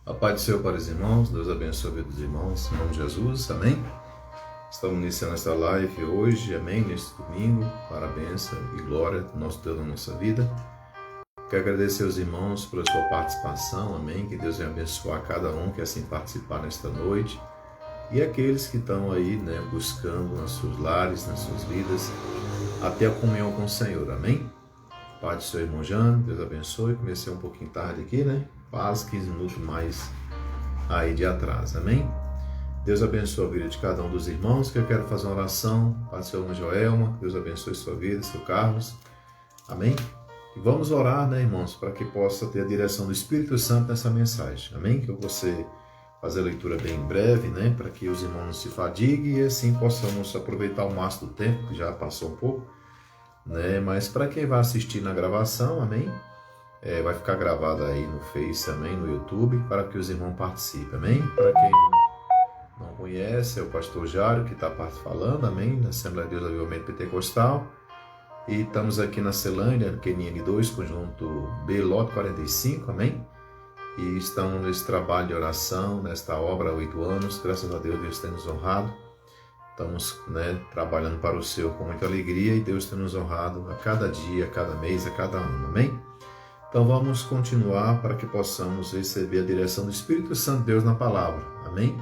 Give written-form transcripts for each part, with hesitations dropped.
A paz do Senhor para os irmãos, Deus abençoe a vida dos irmãos, em nome de Jesus, amém? Estamos iniciando esta live hoje, amém? Neste domingo, para a bênção e glória do nosso Deus na nossa vida. Quero agradecer aos irmãos pela sua participação, amém? Que Deus venha abençoar cada um que assim participar nesta noite. E aqueles que estão aí, né, buscando nas seus lares, nas suas vidas, até a comunhão com o Senhor, amém? Pai do seu irmão Jano, Deus abençoe. Comecei um pouquinho tarde aqui, né? Quase 15 minutos mais aí de atraso, amém? Deus abençoe a vida de cada um dos irmãos, que eu quero fazer uma oração. Pai do seu irmão Joelma, Deus abençoe sua vida, seu Carlos, amém? E vamos orar, né, irmãos, para que possa ter a direção do Espírito Santo nessa mensagem, amém? Que eu vou fazer a leitura bem em breve, né? Para que os irmãos não se fadiguem e assim possamos aproveitar o máximo do tempo, que já passou um pouco, né? Mas para quem vai assistir na gravação, amém? Vai ficar gravado aí no Face, amém? No YouTube, para que os irmãos participem, amém? Para quem não conhece, é o pastor Jário que está falando, amém? Na Assembleia de Deus Avivamento Pentecostal. E estamos aqui na Celândia, QNN 2, conjunto B, lote 45, amém? E estamos nesse trabalho de oração, nesta obra há 8 anos, graças a Deus, Deus tem nos honrado. Estamos, né, trabalhando para o Senhor com muita alegria e Deus tem nos honrado a cada dia, a cada mês, a cada ano, amém? Então vamos continuar para que possamos receber a direção do Espírito Santo de Deus na palavra, amém?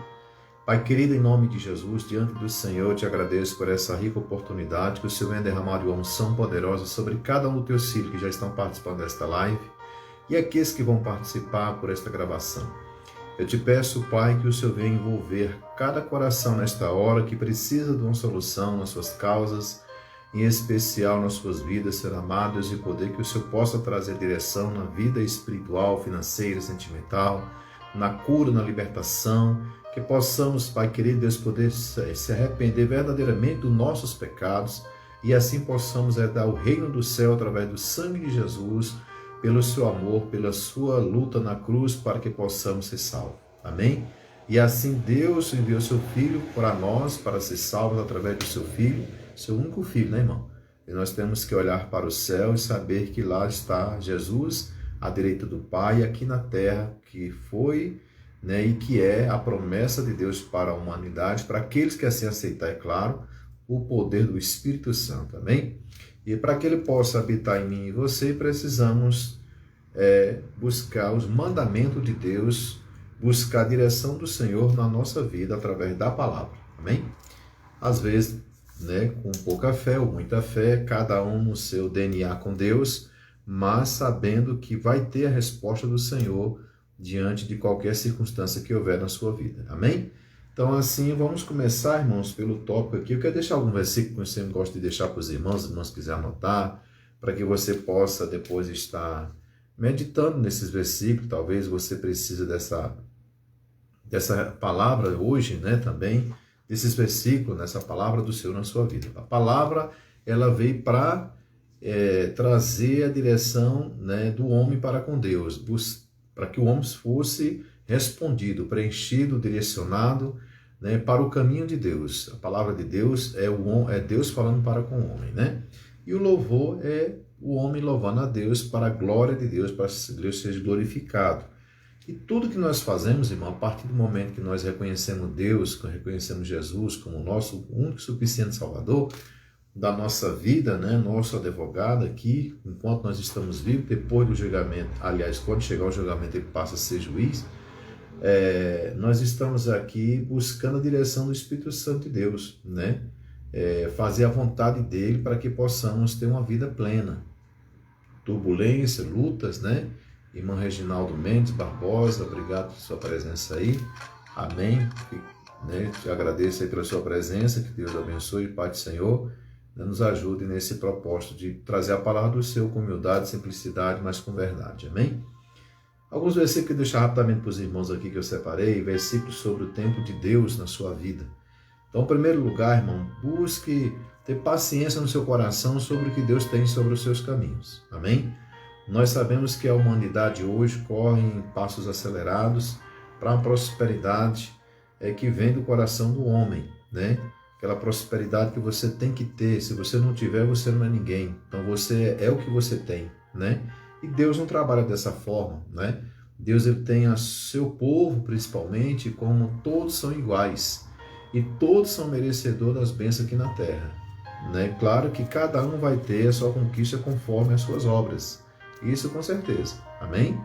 Pai querido, em nome de Jesus, diante do Senhor, eu te agradeço por essa rica oportunidade que o Senhor venha derramar de uma unção poderosa sobre cada um dos teus filhos que já estão participando desta live e aqueles que vão participar por esta gravação. Eu te peço, Pai, que o Senhor venha envolver cada coração nesta hora que precisa de uma solução nas suas causas, em especial nas suas vidas, Senhor amado, Deus de poder, que o Senhor possa trazer direção na vida espiritual, financeira, sentimental, na cura, na libertação, que possamos, Pai querido, Deus poder se arrepender verdadeiramente dos nossos pecados e assim possamos herdar o reino do céu através do sangue de Jesus, pelo seu amor, pela sua luta na cruz, para que possamos ser salvos. Amém? E assim Deus enviou seu Filho para nós, para ser salvos através do seu Filho, seu único Filho, né, irmão? E nós temos que olhar para o céu e saber que lá está Jesus, à direita do Pai, aqui na terra, que foi, né, e que é a promessa de Deus para a humanidade, para aqueles que assim aceitar, é claro, o poder do Espírito Santo. Amém? E para que ele possa habitar em mim e você, precisamos buscar os mandamentos de Deus, buscar a direção do Senhor na nossa vida através da palavra. Amém? Às vezes, né, com pouca fé ou muita fé, cada um no seu DNA com Deus, mas sabendo que vai ter a resposta do Senhor diante de qualquer circunstância que houver na sua vida. Amém? Então, assim, vamos começar, irmãos, pelo tópico aqui. Eu quero deixar algum versículo que eu sempre gosto de deixar para os irmãos quiserem anotar, para que você possa depois estar meditando nesses versículos. Talvez você precise dessa palavra hoje, né, também, desses versículos, nessa palavra do Senhor na sua vida. A palavra, ela veio para trazer a direção, né, do homem para com Deus, para que o homem fosse respondido, preenchido, direcionado, né, para o caminho de Deus. A palavra de Deus é Deus falando para com o homem, né? E o louvor é o homem louvando a Deus para a glória de Deus, para que Deus seja glorificado. E tudo que nós fazemos, irmão, a partir do momento que nós reconhecemos Deus, que reconhecemos Jesus como nosso único e suficiente Salvador da nossa vida, né, nosso advogado aqui, enquanto nós estamos vivos, depois do julgamento, aliás, quando chegar o julgamento ele passa a ser juiz, nós estamos aqui buscando a direção do Espírito Santo de Deus, né? Fazer a vontade dele para que possamos ter uma vida plena. Turbulência, lutas, né? Irmã Reginaldo Mendes Barbosa, obrigado por sua presença aí, amém, né? Te agradeço aí pela sua presença, que Deus abençoe, Pai do Senhor, nos ajude nesse propósito de trazer a palavra do Senhor com humildade, simplicidade, mas com verdade, amém? Alguns versículos que eu deixo rapidamente para os irmãos aqui que eu separei, versículos sobre o tempo de Deus na sua vida. Então, em primeiro lugar, irmão, busque ter paciência no seu coração sobre o que Deus tem sobre os seus caminhos, amém? Nós sabemos que a humanidade hoje corre em passos acelerados para a prosperidade que vem do coração do homem, né? Aquela prosperidade que você tem que ter. Se você não tiver, você não é ninguém. Então você é o que você tem, né? E Deus não trabalha dessa forma, né? Deus ele tem a seu povo, principalmente, como todos são iguais e todos são merecedores das bênçãos aqui na terra. Né? Claro que cada um vai ter a sua conquista conforme as suas obras. Isso com certeza. Amém?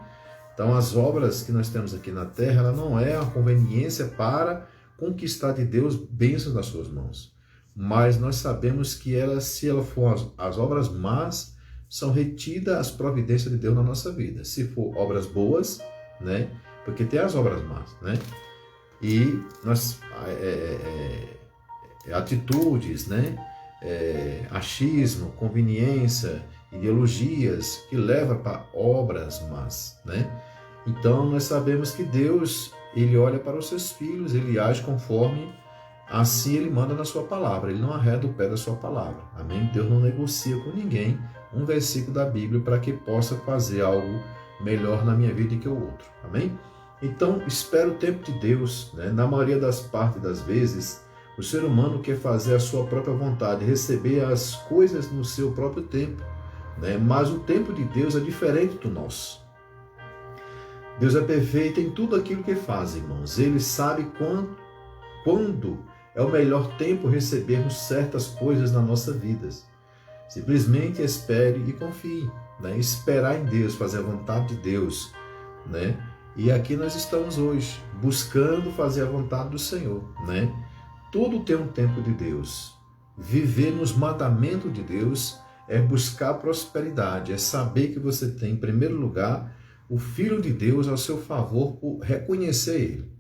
Então, as obras que nós temos aqui na terra, ela não é a conveniência para conquistar de Deus bênçãos das suas mãos. Mas nós sabemos que se ela for as obras más, são retidas as providências de Deus na nossa vida. Se for obras boas, né? Porque tem as obras más, né? E nós, atitudes, né? Achismo, conveniência, ideologias que levam para obras más, né? Então nós sabemos que Deus, ele olha para os seus filhos, ele age conforme assim ele manda na sua palavra, ele não arreda o pé da sua palavra, amém? Deus não negocia com ninguém um versículo da Bíblia para que possa fazer algo melhor na minha vida que o outro, amém? Então espera o tempo de Deus, né? Na maioria das partes das vezes, o ser humano quer fazer a sua própria vontade, receber as coisas no seu próprio tempo, né? Mas o tempo de Deus é diferente do nosso. Deus é perfeito em tudo aquilo que faz, irmãos. Ele sabe quando é o melhor tempo recebermos certas coisas na nossa vida. Simplesmente espere e confie, né? Esperar em Deus, fazer a vontade de Deus, né? E aqui nós estamos hoje, buscando fazer a vontade do Senhor, né? Tudo tem um tempo de Deus. Viver nos mandamentos de Deus é buscar prosperidade, é saber que você tem, em primeiro lugar, o Filho de Deus ao seu favor por reconhecer Ele.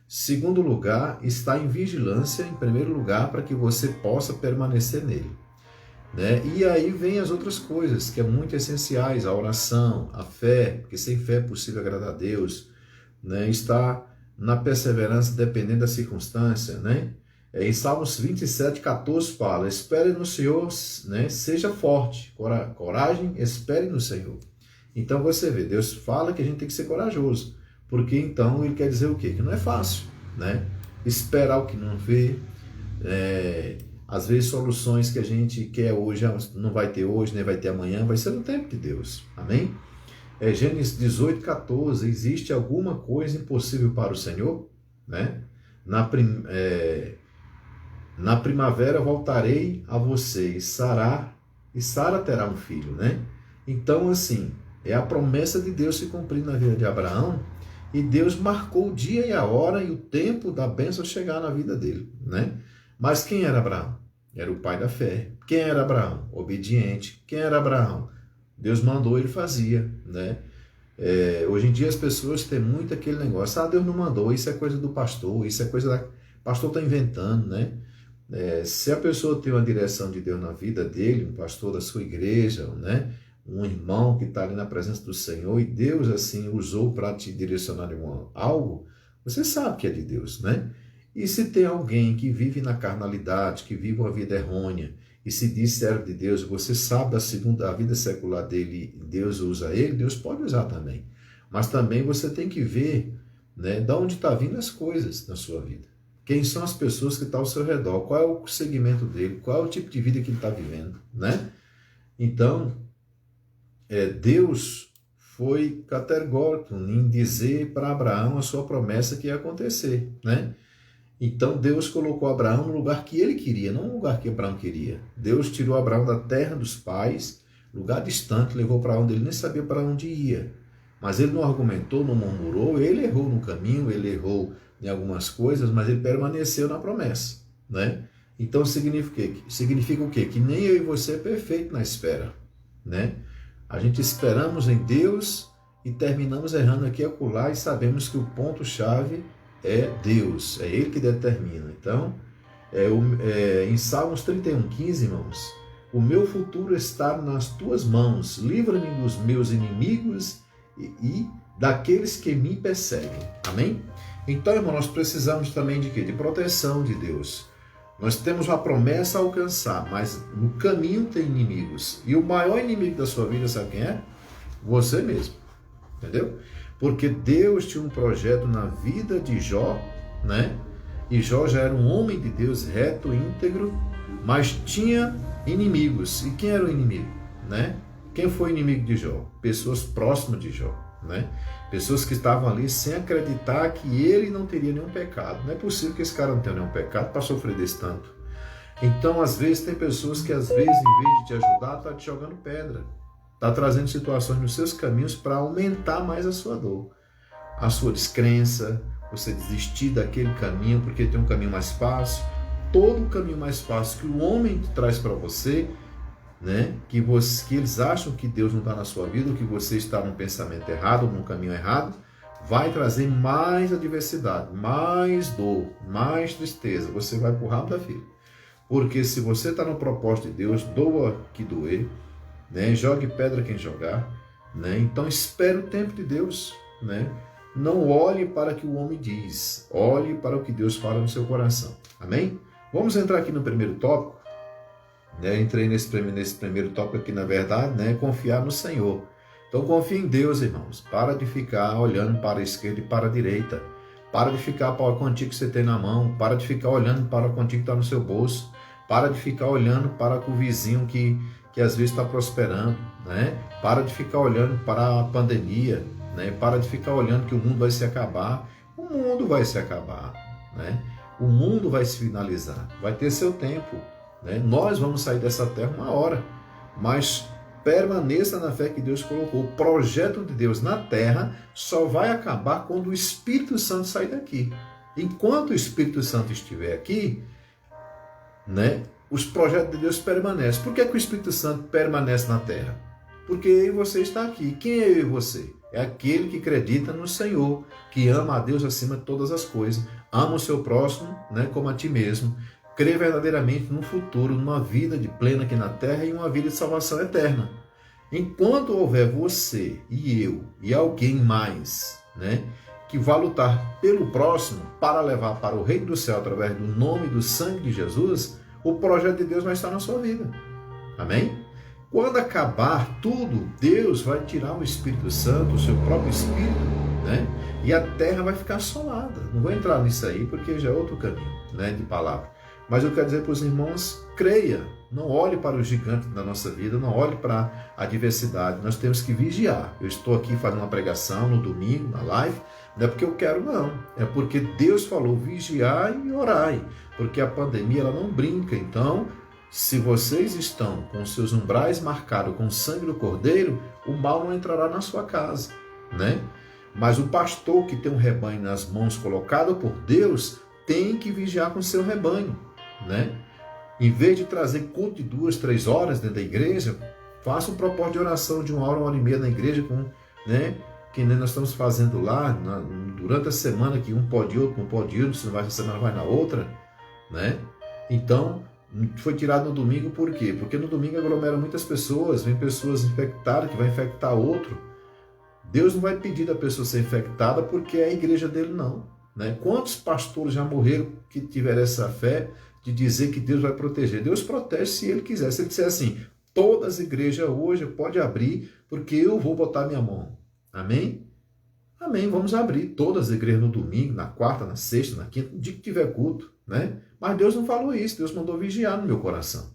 Segundo lugar, está em vigilância, em primeiro lugar, para que você possa permanecer nele. Né? E aí vem as outras coisas, que é muito essenciais, a oração, a fé, porque sem fé é possível agradar a Deus, né? Está na perseverança dependendo da circunstância, né? Em Salmos 27:14 fala, espere no Senhor, né? Seja forte, coragem, espere no Senhor. Então você vê, Deus fala que a gente tem que ser corajoso, porque então ele quer dizer o quê? Que não é fácil, né? Esperar o que não vê, às vezes soluções que a gente quer hoje, não vai ter hoje, nem vai ter amanhã, vai ser no tempo de Deus, amém? Gênesis 18:14, existe alguma coisa impossível para o Senhor? Né? Na primavera voltarei a você e Sara terá um filho, né? Então assim, é a promessa de Deus se cumprir na vida de Abraão, e Deus marcou o dia e a hora e o tempo da bênção chegar na vida dele, né? Mas quem era Abraão? Era o pai da fé. Quem era Abraão? Obediente. Quem era Abraão? Deus mandou, ele fazia, né? Hoje em dia as pessoas têm muito aquele negócio, Deus não mandou, isso é coisa do pastor, isso é coisa da... O pastor está inventando, né? Se a pessoa tem uma direção de Deus na vida dele, um pastor da sua igreja, né? Um irmão que está ali na presença do Senhor, e Deus assim usou para te direcionar em algo, você sabe que é de Deus, né? E se tem alguém que vive na carnalidade, que vive uma vida errônea, e se diz servo de Deus, você sabe da vida secular dele, Deus usa ele, Deus pode usar também. Mas também você tem que ver, né, de onde está vindo as coisas na sua vida. Quem são as pessoas que estão ao seu redor, qual é o segmento dele, qual é o tipo de vida que ele está vivendo, né? Então, Deus foi categórico em dizer para Abraão a sua promessa que ia acontecer, né? Então Deus colocou Abraão no lugar que ele queria, não no lugar que Abraão queria. Deus tirou Abraão da terra dos pais, lugar distante, levou para onde ele nem sabia para onde ia. Mas ele não argumentou, não murmurou, ele errou no caminho, ele errou em algumas coisas, mas ele permaneceu na promessa, né? Então significa o quê? Que nem eu e você é perfeito na espera, né? A gente esperamos em Deus e terminamos errando aqui e acolá, e sabemos que o ponto-chave é Deus, é Ele que determina. Então, em Salmos 31:15, irmãos, o meu futuro está nas tuas mãos, livra-me dos meus inimigos e daqueles que me perseguem. Amém? Então, irmão, nós precisamos também de quê? De proteção de Deus. Nós temos uma promessa a alcançar, mas no caminho tem inimigos. E o maior inimigo da sua vida, sabe quem é? Você mesmo. Entendeu? Porque Deus tinha um projeto na vida de Jó, né? E Jó já era um homem de Deus reto, íntegro, mas tinha inimigos. E quem era o inimigo, né? Quem foi o inimigo de Jó? Pessoas próximas de Jó. né? Pessoas que estavam ali sem acreditar que ele não teria nenhum pecado. Não é possível que esse cara não tenha nenhum pecado para sofrer desse tanto. Então, às vezes, tem pessoas que, às vezes, em vez de te ajudar, está te jogando pedra. Está trazendo situações nos seus caminhos para aumentar mais a sua dor. A sua descrença, você desistir daquele caminho porque tem um caminho mais fácil. Todo o caminho mais fácil que o homem traz para você, né? Que eles acham que Deus não está na sua vida, ou que você está num pensamento errado, num caminho errado, vai trazer mais adversidade, mais dor, mais tristeza. Você vai para o rabo da fila. Porque se você está no propósito de Deus, doa que doer, né? Jogue pedra quem jogar, né? Então espere o tempo de Deus, né? Não olhe para o que o homem diz, olhe para o que Deus fala no seu coração. Amém? Vamos entrar aqui no primeiro tópico. Entrei nesse primeiro tópico aqui, na verdade, né? Confiar no Senhor. Então confie em Deus, irmãos. Para de ficar olhando para a esquerda e para a direita. Para de ficar para a quantia que você tem na mão. Para de ficar olhando para a quantia que está no seu bolso. Para de ficar olhando para o vizinho que às vezes está prosperando, né? Para de ficar olhando para a pandemia, né? Para de ficar olhando que o mundo vai se acabar. O mundo vai se acabar, né? O mundo vai se finalizar. Vai ter seu tempo. Né? Nós vamos sair dessa terra uma hora, mas permaneça na fé que Deus colocou. O projeto de Deus na terra só vai acabar quando o Espírito Santo sair daqui. Enquanto o Espírito Santo estiver aqui, né, os projetos de Deus permanecem. Por que o Espírito Santo permanece na terra? Porque eu e você está aqui. Quem é eu e você? É aquele que acredita no Senhor, que ama a Deus acima de todas as coisas, ama o seu próximo, né, como a ti mesmo, crê verdadeiramente no futuro, numa vida de plena aqui na terra e uma vida de salvação eterna. Enquanto houver você e eu e alguém mais, né, que vá lutar pelo próximo para levar para o reino do céu através do nome e do sangue de Jesus, o projeto de Deus vai estar na sua vida. Amém? Quando acabar tudo, Deus vai tirar o Espírito Santo, o seu próprio Espírito, né, e a terra vai ficar assolada. Não vou entrar nisso aí porque já é outro caminho, né, de palavra. Mas eu quero dizer para os irmãos, creia, não olhe para o gigante da nossa vida, não olhe para a adversidade, nós temos que vigiar. Eu estou aqui fazendo uma pregação no domingo, na live, não é porque eu quero não, é porque Deus falou vigiai e orai, porque a pandemia ela não brinca. Então, se vocês estão com os seus umbrais marcados com o sangue do Cordeiro, o mal não entrará na sua casa, né? Mas o pastor que tem um rebanho nas mãos colocado por Deus, tem que vigiar com o seu rebanho, né? Em vez de trazer culto de 2, 3 horas dentro da igreja, faça um propósito de oração de 1 hora e meia na igreja, né? Que nem nós estamos fazendo lá, durante a semana, que um pode ir, outro não pode ir, se não vai essa semana, vai na outra, né? Então, foi tirado no domingo, por quê? Porque no domingo aglomera muitas pessoas, vem pessoas infectadas, que vai infectar outro. Deus não vai pedir da pessoa ser infectada porque é a igreja dele, não. Né? Quantos pastores já morreram que tiveram essa fé de dizer que Deus vai proteger? Deus protege se Ele quiser. Se Ele disser assim, todas as igrejas hoje pode abrir porque eu vou botar minha mão. Amém? Amém. Vamos abrir todas as igrejas no domingo, na quarta, na sexta, na quinta, no dia que tiver culto. Né? Mas Deus não falou isso. Deus mandou vigiar no meu coração.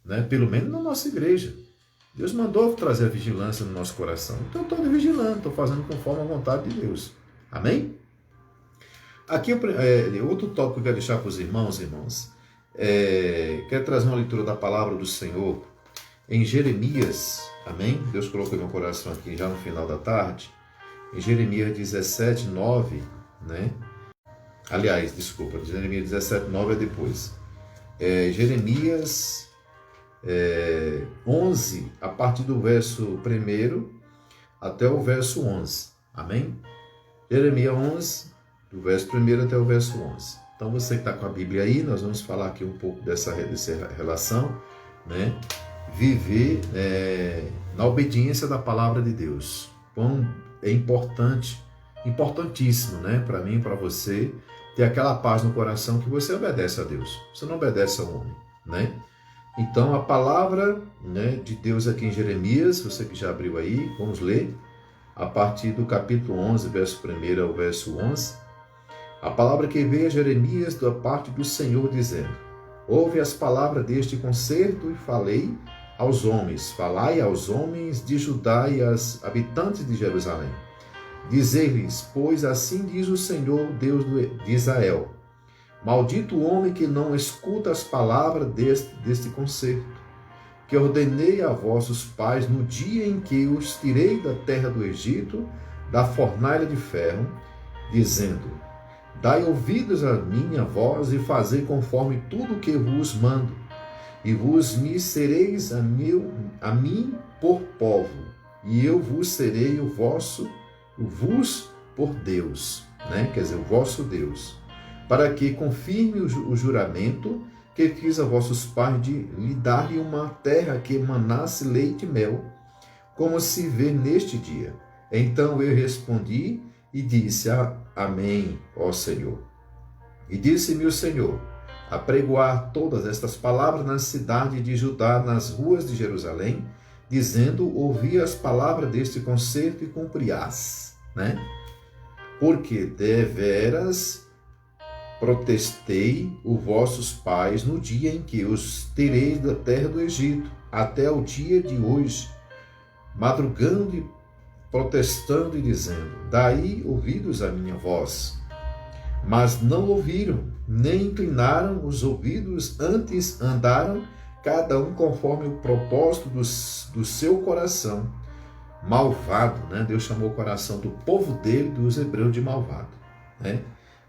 Né? Pelo menos na nossa igreja. Deus mandou trazer a vigilância no nosso coração. Então eu estou vigilando, estou fazendo conforme a vontade de Deus. Amém? Aqui outro tópico que eu quero deixar para os irmãos, quero trazer uma leitura da palavra do Senhor em Jeremias, amém? Deus colocou no meu coração aqui já no final da tarde, em Jeremias 17, 9, né? Aliás, desculpa, Jeremias 17, 9 é depois. Jeremias 11, a partir do verso 1 até o verso 11, amém? Jeremias 11, do verso 1 até o verso 11. Então você que está com a Bíblia aí, nós vamos falar aqui um pouco dessa relação, né? Viver na obediência da palavra de Deus. Quão é importante, importantíssimo, né? Para mim e para você, ter aquela paz no coração que você obedece a Deus. Você não obedece ao homem, né? Então a palavra, né, de Deus aqui em Jeremias, você que já abriu aí, vamos ler, a partir do capítulo 11, verso 1 ao verso 11. A palavra que veio a Jeremias da parte do Senhor, dizendo: ouve as palavras deste concerto e falai aos homens de Judá e aos habitantes de Jerusalém. Dizei-lhes, pois assim diz o Senhor, Deus de Israel: maldito o homem que não escuta as palavras deste concerto, que ordenei a vossos pais no dia em que os tirei da terra do Egito, da fornalha de ferro, dizendo: dai ouvidos à minha voz e fazei conforme tudo o que vos mando, e vos me sereis a mim por povo, e eu vos serei vos por Deus, né? Quer dizer, o vosso Deus, para que confirme o juramento que fiz a vossos pais de lhe dar-lhe uma terra que emanasse leite e mel, como se vê neste dia. Então eu respondi e disse: Amém, ó Senhor. E disse-me o Senhor: apregoar todas estas palavras na cidade de Judá, nas ruas de Jerusalém, dizendo: ouvi as palavras deste concerto e cumpri-as, né? Porque deveras protestei os vossos pais no dia em que os tirei da terra do Egito, até o dia de hoje, madrugando e protestando e dizendo: dai ouvidos à minha voz. Mas não ouviram, nem inclinaram os ouvidos, antes andaram cada um conforme o propósito do seu coração malvado, né? Deus chamou o coração do povo dele, dos hebreus, de malvado, né?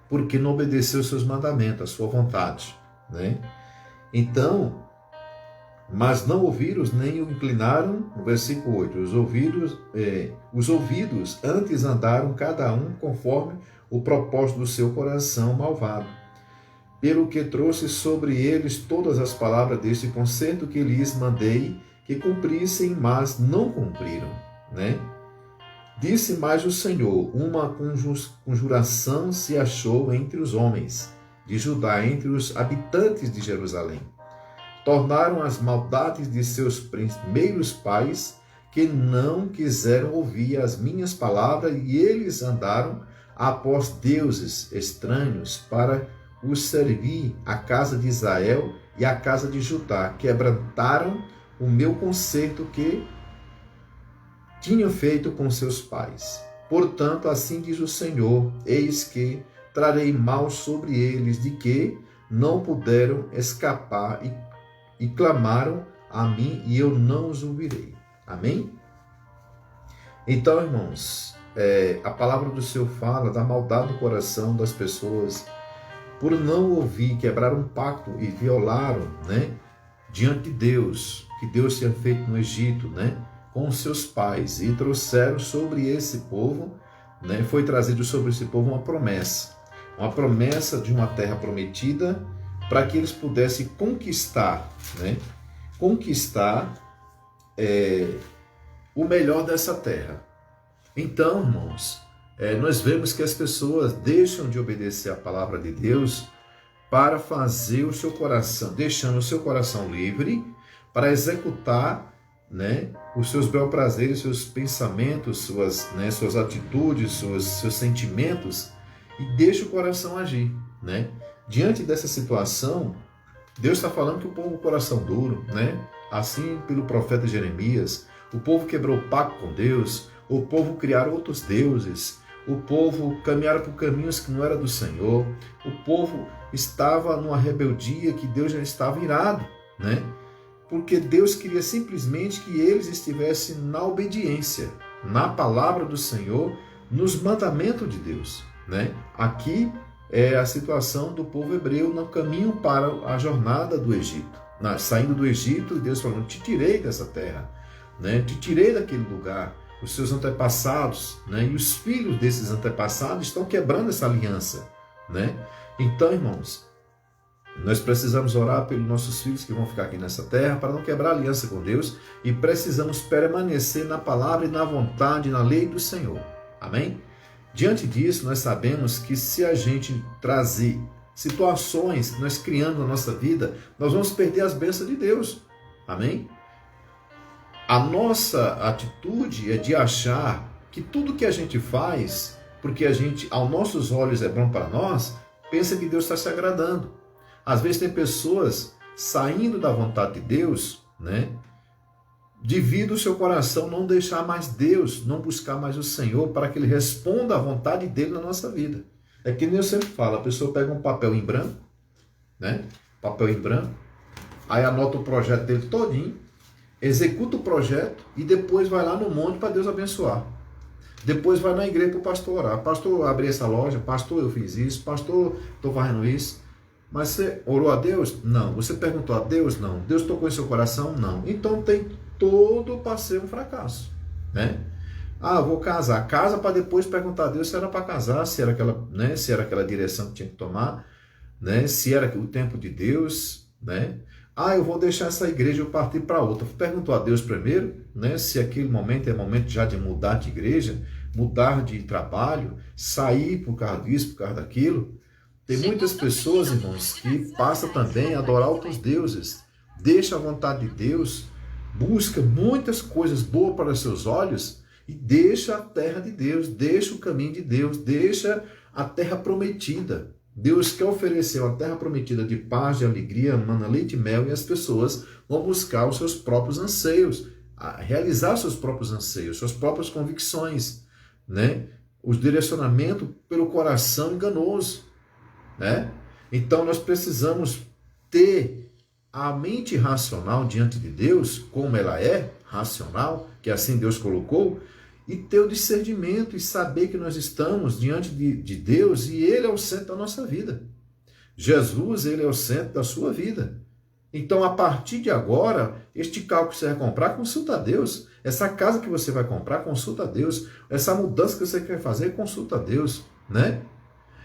Porque não obedeceu os seus mandamentos, a sua vontade, né? Então, mas não ouviram nem o inclinaram, no versículo 8, os ouvidos antes andaram cada um conforme o propósito do seu coração malvado, pelo que trouxe sobre eles todas as palavras deste concerto que lhes mandei que cumprissem, mas não cumpriram, né? Disse mais o Senhor: uma conjuração se achou entre os homens de Judá, entre os habitantes de Jerusalém. Tornaram as maldades de seus primeiros pais, que não quiseram ouvir as minhas palavras, e eles andaram após deuses estranhos para os servir, a casa de Israel e a casa de Judá. Quebrantaram o meu concerto que tinham feito com seus pais. Portanto, assim diz o Senhor: eis que trarei mal sobre eles, de que não puderam escapar e clamaram a mim, e eu não os ouvirei. Amém? Então, irmãos, a palavra do Senhor fala da maldade do coração das pessoas por não ouvir, quebraram um pacto e violaram, né, diante de Deus, que Deus tinha feito no Egito, né, com os seus pais, e trouxeram sobre esse povo, né, foi trazido sobre esse povo uma promessa de uma terra prometida, para que eles pudessem conquistar, né, o melhor dessa terra. Então, irmãos, nós vemos que as pessoas deixam de obedecer a palavra de Deus para fazer o seu coração, deixando o seu coração livre para executar, né, os seus bel-prazeres, seus pensamentos, suas atitudes, seus sentimentos, e deixa o coração agir, né? Diante dessa situação, Deus está falando que o povo com o coração duro, né? Assim pelo profeta Jeremias, o povo quebrou o pacto com Deus, o povo criaram outros deuses, o povo caminharam por caminhos que não era do Senhor, o povo estava numa rebeldia que Deus já estava irado, né? Porque Deus queria simplesmente que eles estivessem na obediência, na palavra do Senhor, nos mandamentos de Deus, né? Aqui é a situação do povo hebreu no caminho para a jornada do Egito, saindo do Egito, Deus falando: te tirei dessa terra, né? Te tirei daquele lugar. Os seus antepassados, né? E os filhos desses antepassados estão quebrando essa aliança, né? Então, irmãos, nós precisamos orar pelos nossos filhos que vão ficar aqui nessa terra, para não quebrar a aliança com Deus, e precisamos permanecer na palavra e na vontade, na lei do Senhor. Amém? Diante disso, nós sabemos que se a gente trazer situações que nós criamos na nossa vida, nós vamos perder as bênçãos de Deus. Amém? A nossa atitude é de achar que tudo que a gente faz, porque aos nossos olhos é bom para nós, pensa que Deus está se agradando. Às vezes tem pessoas saindo da vontade de Deus, né, Devido o seu coração não deixar mais Deus, não buscar mais o Senhor para que Ele responda à vontade dEle na nossa vida. É que nem eu sempre falo, a pessoa pega um papel em branco, né? Papel em branco, aí anota o projeto dele todinho, executa o projeto e depois vai lá no monte para Deus abençoar. Depois vai na igreja para o pastor orar. Pastor, eu abri essa loja, pastor, eu fiz isso, pastor, estou fazendo isso. Mas você orou a Deus? Não. Você perguntou a Deus? Não. Deus tocou em seu coração? Não. Então tem todo para ser um fracasso, né? Ah, vou casar. Casa para depois perguntar a Deus se era para casar, se era aquela, né, se era aquela direção que tinha que tomar, né, se era o tempo de Deus, né? Ah, eu vou deixar essa igreja e eu partir para outra. Perguntou a Deus primeiro, né, se aquele momento é momento já de mudar de igreja, mudar de trabalho, sair por causa disso, por causa daquilo. Tem muitas pessoas, irmãos, que passam também a adorar outros deuses, deixa a vontade de Deus, busca muitas coisas boas para seus olhos e deixa a terra de Deus, deixa o caminho de Deus, deixa a terra prometida. Deus quer oferecer uma terra prometida de paz, de alegria, mana, leite e mel, e as pessoas vão buscar os seus próprios anseios, realizar os seus próprios anseios, suas próprias convicções, né? O direcionamento pelo coração enganoso, né? Então nós precisamos ter a mente racional diante de Deus, como ela é racional, que assim Deus colocou, e ter o discernimento e saber que nós estamos diante de Deus e Ele é o centro da nossa vida. Jesus, Ele é o centro da sua vida. Então, a partir de agora, este carro que você vai comprar, consulta a Deus. Essa casa que você vai comprar, consulta a Deus. Essa mudança que você quer fazer, consulta a Deus, né?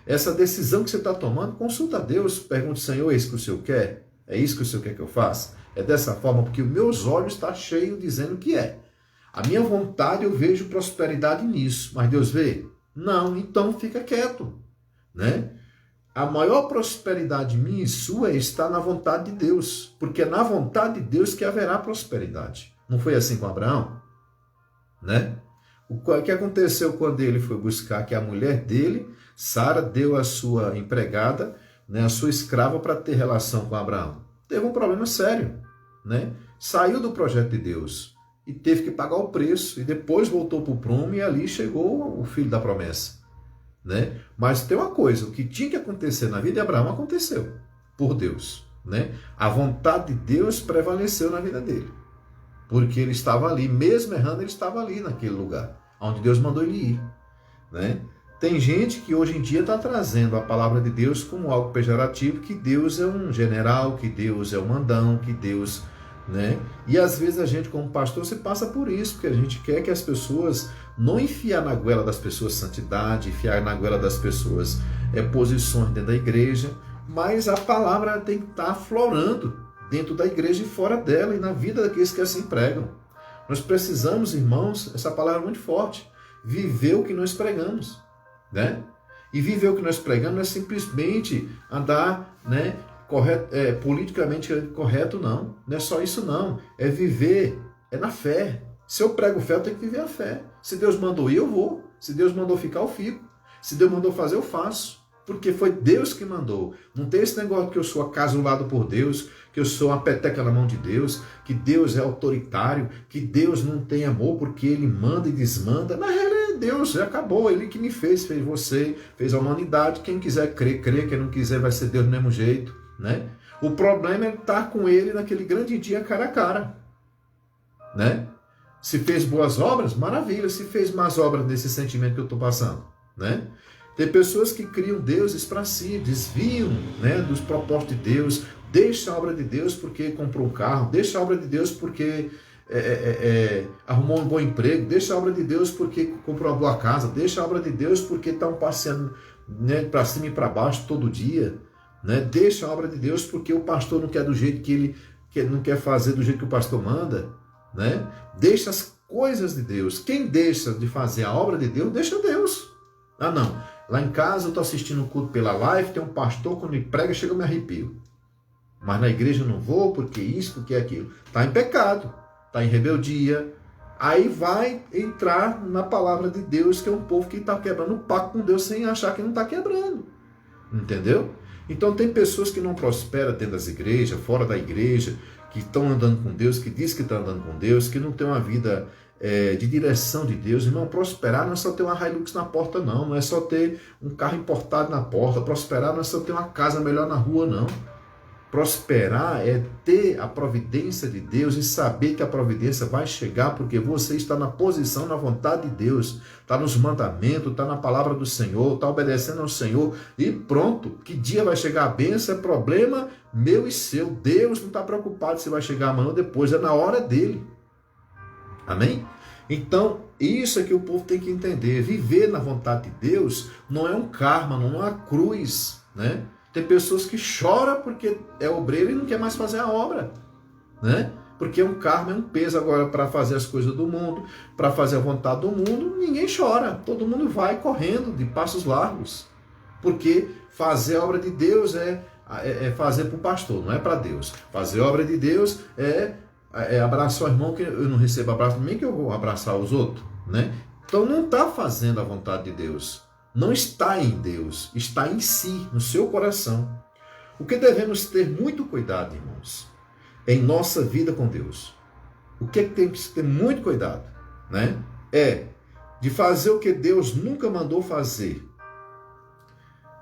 Essa decisão que você está tomando, consulta a Deus. Pergunte, Senhor, é isso que o Senhor quer? É isso que o Senhor quer que eu faça? É dessa forma, porque os meus olhos estão cheios dizendo que é. A minha vontade, eu vejo prosperidade nisso. Mas Deus vê? Não, então fica quieto, né? A maior prosperidade minha e sua está na vontade de Deus, porque é na vontade de Deus que haverá prosperidade. Não foi assim com Abraão? Né? O que aconteceu quando ele foi buscar que a mulher dele, Sara, deu a sua empregada, né, a sua escrava para ter relação com Abraão? Teve um problema sério, né? Saiu do projeto de Deus e teve que pagar o preço, e depois voltou para o prumo e ali chegou o filho da promessa, né? Mas tem uma coisa, o que tinha que acontecer na vida de Abraão aconteceu, por Deus, né? A vontade de Deus prevaleceu na vida dele, porque ele estava ali, mesmo errando, ele estava ali naquele lugar, onde Deus mandou ele ir, né? Tem gente que hoje em dia está trazendo a palavra de Deus como algo pejorativo, que Deus é um general, que Deus é um mandão, que Deus... né? E às vezes a gente, como pastor, se passa por isso, porque a gente quer que as pessoas não enfiar na goela das pessoas santidade, enfiar na goela das pessoas posições dentro da igreja, mas a palavra tem que estar aflorando dentro da igreja e fora dela, e na vida daqueles que assim pregam. Nós precisamos, irmãos, essa palavra é muito forte, viver o que nós pregamos, né? E viver o que nós pregamos não é simplesmente andar, né, politicamente correto, não. Não é só isso, não. É viver, é na fé. Se eu prego fé, eu tenho que viver a fé. Se Deus mandou ir, eu vou. Se Deus mandou ficar, eu fico. Se Deus mandou fazer, eu faço. Porque foi Deus que mandou. Não tem esse negócio que eu sou acasulado por Deus, que eu sou uma peteca na mão de Deus, que Deus é autoritário, que Deus não tem amor porque Ele manda e desmanda. Na realidade, Deus já acabou. Ele que me fez você, fez a humanidade. Quem quiser crer, crê. Quem não quiser, vai ser Deus do mesmo jeito, né? O problema é estar com Ele naquele grande dia cara a cara, né? Se fez boas obras, maravilha. Se fez más obras nesse sentimento que eu estou passando, né? Tem pessoas que criam deuses para si, desviam, né, dos propósitos de Deus, deixa a obra de Deus porque comprou um carro, deixa a obra de Deus porque arrumou um bom emprego, deixa a obra de Deus porque comprou uma boa casa, deixa a obra de Deus porque estão passeando, né, para cima e para baixo todo dia, né? Deixa a obra de Deus porque o pastor não quer do jeito que ele não quer fazer do jeito que o pastor manda, né? Deixa as coisas de Deus. Quem deixa de fazer a obra de Deus, deixa Deus. Ah, não. Lá em casa eu estou assistindo o culto pela live, tem um pastor, quando ele prega, chega eu me arrepio. Mas na igreja eu não vou, porque isso, porque aquilo. Está em pecado, está em rebeldia. Aí vai entrar na palavra de Deus, que é um povo que está quebrando o pacto com Deus sem achar que não está quebrando. Entendeu? Então tem pessoas que não prosperam dentro das igrejas, fora da igreja, que estão andando com Deus, que diz que está andando com Deus, que não tem uma vida de direção de Deus. Irmão, prosperar não é só ter uma Hilux na porta, não é só ter um carro importado na porta. Prosperar não é só ter uma casa melhor na rua, não. Prosperar é ter a providência de Deus e saber que a providência vai chegar porque você está na posição, na vontade de Deus, está nos mandamentos, está na palavra do Senhor, está obedecendo ao Senhor e pronto. Que dia vai chegar a bênção é problema meu e seu. Deus não está preocupado se vai chegar amanhã ou depois, é na hora dele. Amém? Então, isso é que o povo tem que entender. Viver na vontade de Deus não é um karma, não é uma cruz, né? Tem pessoas que choram porque é obreiro e não quer mais fazer a obra, né? Porque um karma é um peso agora para fazer as coisas do mundo, para fazer a vontade do mundo. Ninguém chora, todo mundo vai correndo de passos largos. Porque fazer a obra de Deus é fazer para o pastor, não é para Deus. Fazer a obra de Deus é abraçar o irmão, que eu não recebo abraço, nem que eu vou abraçar os outros, né? Então não está fazendo a vontade de Deus. Não está em Deus, está em si, no seu coração. O que devemos ter muito cuidado, irmãos, em nossa vida com Deus. O que temos que ter muito cuidado, né? É de fazer o que Deus nunca mandou fazer.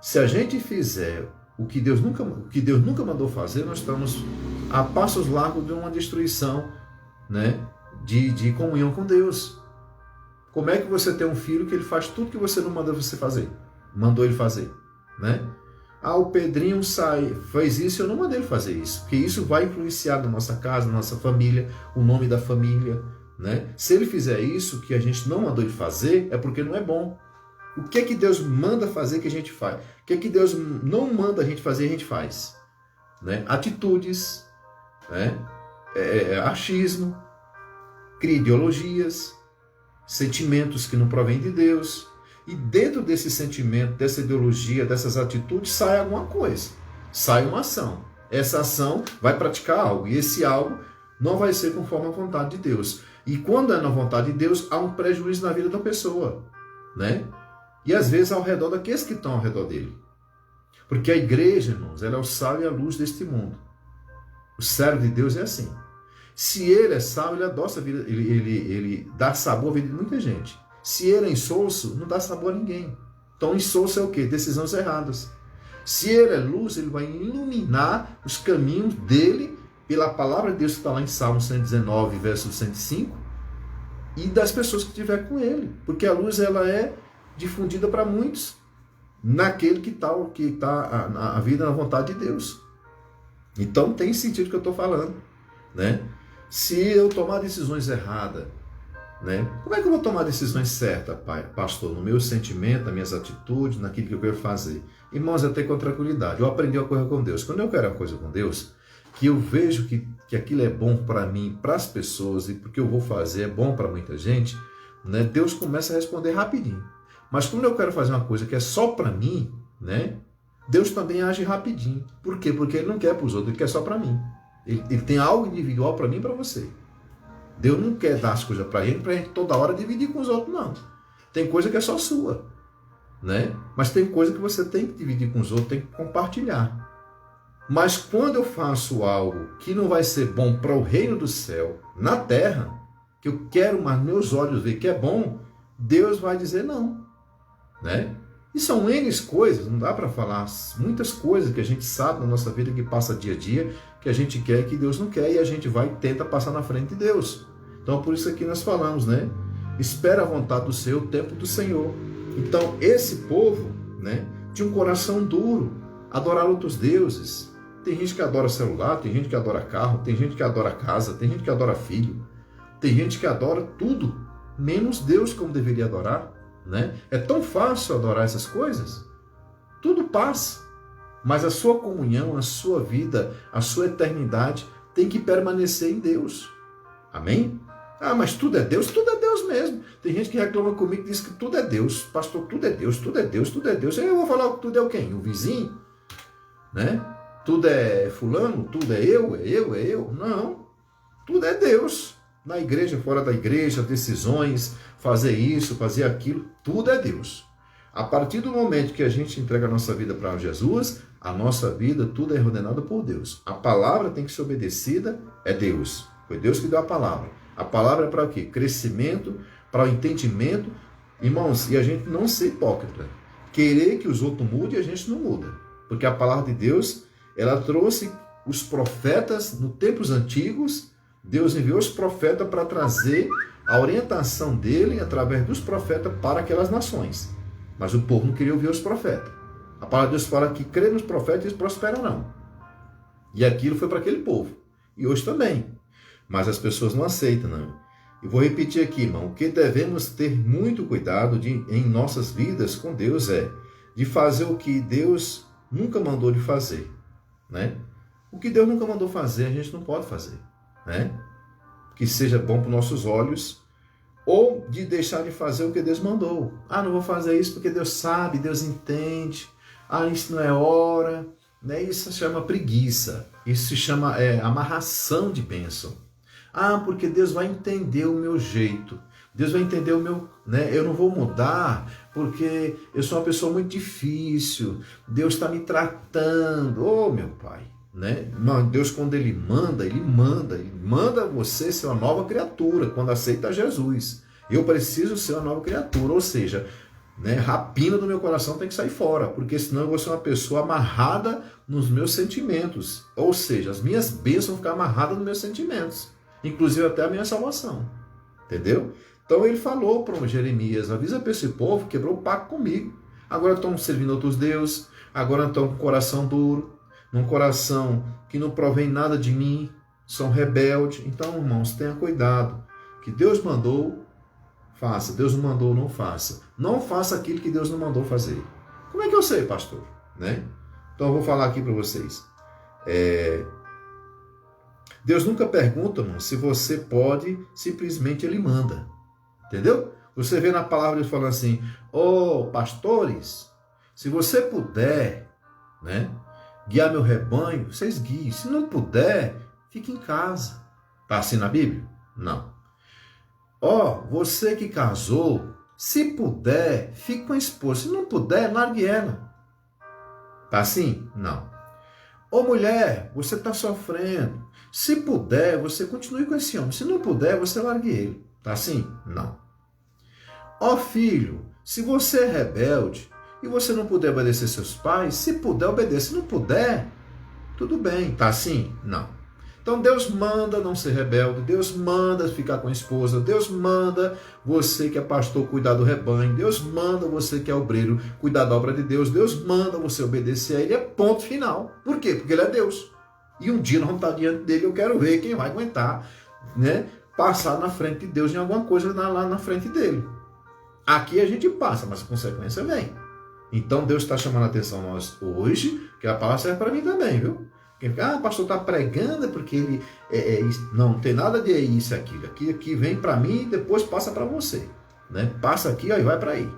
Se a gente fizer o que Deus nunca mandou fazer, nós estamos a passos largos de uma destruição, né? de comunhão com Deus. Como é que você tem um filho que ele faz tudo que você não mandou ele fazer, né? O Pedrinho fez isso, eu não mandei ele fazer isso, porque isso vai influenciar na nossa casa, na nossa família, o nome da família, né? Se ele fizer isso que a gente não mandou ele fazer, é porque não é bom. O que é que Deus manda fazer que a gente faz? O que é que Deus não manda a gente fazer, a gente faz, né? Atitudes, né? Achismo, cria ideologias, sentimentos que não provêm de Deus, e dentro desse sentimento, dessa ideologia, dessas atitudes, sai alguma coisa, sai uma ação. Essa ação vai praticar algo, e esse algo não vai ser conforme a vontade de Deus. E quando é na vontade de Deus, há um prejuízo na vida da pessoa, né? E às vezes ao redor daqueles que estão ao redor dele. Porque a igreja, irmãos, ela é o sal e a luz deste mundo. O servo de Deus é assim. Se ele é sal, ele adoça a vida, ele dá sabor à vida de muita gente. Se ele é insosso, não dá sabor a ninguém. Então, insosso é o quê? Decisões erradas. Se ele é luz, ele vai iluminar os caminhos dele pela palavra de Deus que está lá em Salmo 119, verso 105, e das pessoas que estiver com ele. Porque a luz ela é difundida para muitos, naquele que está a vida na vontade de Deus. Então, tem sentido o que eu estou falando, né? Se eu tomar decisões erradas, né? Como é que eu vou tomar decisões certas, pastor? No meu sentimento, nas minhas atitudes, naquilo que eu quero fazer. Irmãos, eu tenho com tranquilidade. Eu aprendi uma coisa com Deus. Quando eu quero uma coisa com Deus, que eu vejo que aquilo é bom para mim, para as pessoas, e porque eu vou fazer é bom para muita gente, né? Deus começa a responder rapidinho. Mas quando eu quero fazer uma coisa que é só para mim, né? Deus também age rapidinho. Por quê? Porque Ele não quer para os outros, Ele quer só para mim. Ele tem algo individual para mim e para você. Deus não quer dar as coisas para gente toda hora dividir com os outros, não. Tem coisa que é só sua, né? Mas tem coisa que você tem que dividir com os outros, tem que compartilhar. Mas quando eu faço algo que não vai ser bom para o reino do céu, na terra, que eu quero, mas meus olhos ver que é bom, Deus vai dizer não, né? E são N coisas, não dá para falar muitas coisas que a gente sabe na nossa vida que passa dia a dia, que a gente quer que Deus não quer, e a gente vai e tenta passar na frente de Deus. Então por isso aqui nós falamos, né? Espera a vontade do Senhor, o tempo do Senhor. Então esse povo, né, tinha um coração duro, adorar outros deuses. Tem gente que adora celular, tem gente que adora carro, tem gente que adora casa, tem gente que adora filho, tem gente que adora tudo, menos Deus como deveria adorar. Né? É tão fácil adorar essas coisas, tudo passa, mas a sua comunhão, a sua vida, a sua eternidade tem que permanecer em Deus. Amém? Mas tudo é Deus mesmo. Tem gente que reclama comigo e diz que tudo é Deus, pastor, tudo é Deus, tudo é Deus, tudo é Deus. Eu vou falar que tudo é o quem? O vizinho? Né? Tudo é fulano, tudo é eu. Não, tudo é Deus. Na igreja, fora da igreja, decisões, fazer isso, fazer aquilo, tudo é Deus. A partir do momento que a gente entrega a nossa vida para Jesus, a nossa vida, tudo é ordenado por Deus. A palavra tem que ser obedecida, é Deus. Foi Deus que deu a palavra. A palavra é para o quê? Crescimento, para o entendimento. Irmãos, e a gente não ser hipócrita. Querer que os outros mudem, a gente não muda. Porque a palavra de Deus, ela trouxe os profetas nos tempos antigos. Deus enviou os profetas para trazer a orientação dele através dos profetas para aquelas nações. Mas o povo não queria ouvir os profetas. A palavra de Deus fala que crê nos profetas e eles prosperarão. E aquilo foi para aquele povo. E hoje também. Mas as pessoas não aceitam, não. E vou repetir aqui, irmão. O que devemos ter muito cuidado em nossas vidas com Deus é de fazer o que Deus nunca mandou de fazer. Né? O que Deus nunca mandou fazer, a gente não pode fazer. Né? Que seja bom para os nossos olhos. Ou de deixar de fazer o que Deus mandou. Ah, não vou fazer isso porque Deus sabe, Deus entende. Ah, isso não é hora. Né? Isso se chama preguiça. Isso se chama amarração de bênção. Ah, porque Deus vai entender o meu jeito. Deus vai entender o meu... Né? Eu não vou mudar porque eu sou uma pessoa muito difícil. Deus está me tratando. Oh, meu Pai. Né? Deus, quando Ele manda você ser uma nova criatura, quando aceita Jesus. Eu preciso ser uma nova criatura, ou seja, né, rapina do meu coração tem que sair fora, porque senão eu vou ser uma pessoa amarrada nos meus sentimentos, ou seja, as minhas bênçãos vão ficar amarradas nos meus sentimentos, inclusive até a minha salvação, entendeu? Então ele falou para Jeremias, avisa para esse povo, quebrou o pacto comigo, agora estão servindo outros deuses, agora estão com o coração duro, num coração que não provém nada de mim, são rebeldes. Então, irmãos, tenha cuidado. Que Deus mandou, faça. Deus não mandou, não faça. Não faça aquilo que Deus não mandou fazer. Como é que eu sei, pastor? Né? Então, eu vou falar aqui para vocês. Deus nunca pergunta, irmão, se você pode, simplesmente Ele manda. Entendeu? Você vê na palavra Deus falando assim, pastores, se você puder, né? Guiar meu rebanho, vocês guiem. Se não puder, fique em casa. Está assim na Bíblia? Não. Você que casou, se puder, fique com a esposa. Se não puder, largue ela. Está assim? Não. Mulher, você está sofrendo. Se puder, você continue com esse homem. Se não puder, você largue ele. Está assim? Não. Filho, se você é rebelde, e você não puder obedecer seus pais, se puder, obedeça. Se não puder, tudo bem. Tá assim? Não. Então Deus manda não ser rebelde, Deus manda ficar com a esposa, Deus manda você que é pastor cuidar do rebanho, Deus manda você que é obreiro cuidar da obra de Deus, Deus manda você obedecer a Ele, é ponto final. Por quê? Porque Ele é Deus. E um dia nós vamos estar diante dele, eu quero ver quem vai aguentar, né, passar na frente de Deus em alguma coisa lá na frente dele. Aqui a gente passa, mas a consequência vem. Então Deus está chamando a atenção a nós hoje, que a palavra serve para mim também, viu? Quem fica, o pastor está pregando porque ele não tem nada de isso e aquilo. Aqui vem para mim e depois passa para você. Né? Passa aqui e vai para aí.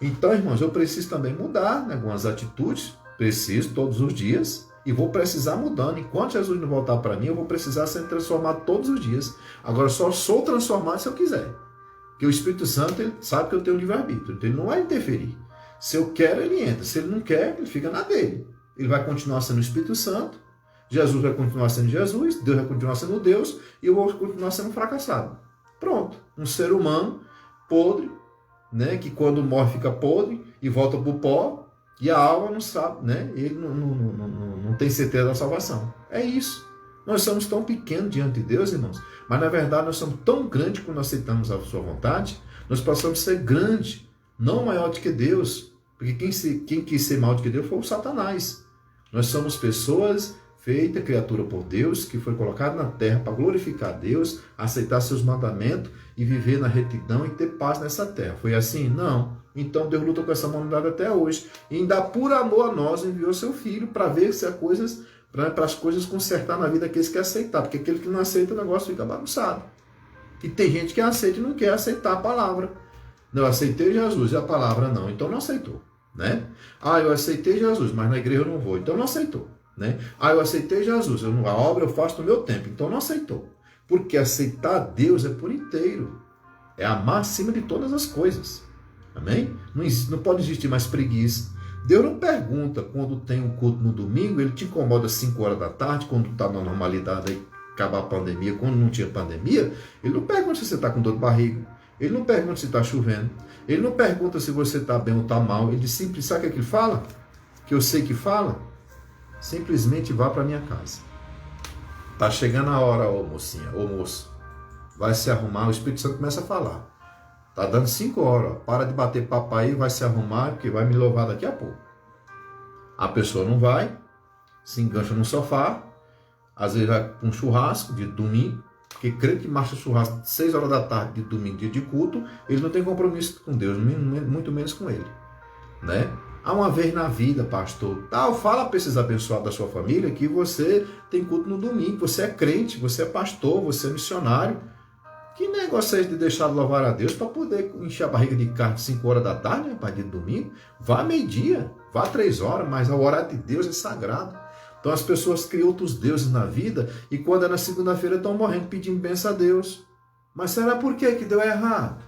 Então, irmãos, eu preciso também mudar, né, algumas atitudes, preciso todos os dias, e vou precisar mudando. Enquanto Jesus não voltar para mim, eu vou precisar ser transformado todos os dias. Agora, só sou transformado se eu quiser. Porque o Espírito Santo, ele sabe que eu tenho livre-arbítrio, então ele não vai interferir. Se eu quero, ele entra. Se ele não quer, ele fica na dele. Ele vai continuar sendo o Espírito Santo, Jesus vai continuar sendo Jesus, Deus vai continuar sendo Deus, e eu vou continuar sendo fracassado. Pronto. Um ser humano podre, né, que quando morre fica podre e volta para o pó, e a alma não sabe, né, ele não tem certeza da salvação. É isso. Nós somos tão pequenos diante de Deus, irmãos, mas na verdade nós somos tão grandes quando aceitamos a sua vontade, nós passamos a ser grandes, não maior do que Deus, porque quem quis ser maior do que Deus foi o Satanás. Nós somos pessoas feitas, criatura por Deus, que foi colocada na terra para glorificar a Deus, aceitar seus mandamentos e viver na retidão e ter paz nessa terra. Foi assim? Não. Então Deus luta com essa humanidade até hoje. E ainda por amor a nós enviou seu Filho para ver se para as coisas consertar na vida daqueles que aceitar. Porque aquele que não aceita, o negócio fica bagunçado. E tem gente que aceita e não quer aceitar a palavra. Eu aceitei Jesus e a palavra não, então não aceitou, né? Eu aceitei Jesus, mas na igreja eu não vou, então não aceitou, né? Eu aceitei Jesus, a obra eu faço no meu tempo, então não aceitou. Porque aceitar Deus é por inteiro, é amar acima de todas as coisas. Amém? Não pode existir mais preguiça. Deus não pergunta quando tem um culto no domingo, ele te incomoda às 5 horas da tarde, quando está na normalidade, aí acabar a pandemia, quando não tinha pandemia, ele não pergunta se você está com dor de barriga, ele não pergunta se está chovendo, ele não pergunta se você está bem ou está mal, ele simples, sabe o que ele fala? Que eu sei que fala? Simplesmente vá para minha casa. Está chegando a hora, ô mocinha, ô moço, vai se arrumar, o Espírito Santo começa a falar. Tá dando 5 horas, ó. Para de bater papo aí, vai se arrumar, porque vai me louvar daqui a pouco. A pessoa não vai, se engancha no sofá, às vezes vai para um churrasco de domingo, porque crê que marcha churrasco de 6 horas da tarde de domingo, dia de culto, ele não tem compromisso com Deus, muito menos com ele, né? Há uma vez na vida, pastor, fala para esses abençoados da sua família que você tem culto no domingo, você é crente, você é pastor, você é missionário. Que negócio é esse de deixar de louvar a Deus para poder encher a barriga de carne 5 horas da tarde, a partir de domingo? Vá meio-dia, vá 3 horas, mas a horário de Deus é sagrado. Então as pessoas criam outros deuses na vida e quando é na segunda-feira estão morrendo pedindo bênção a Deus. Mas será por que deu errado?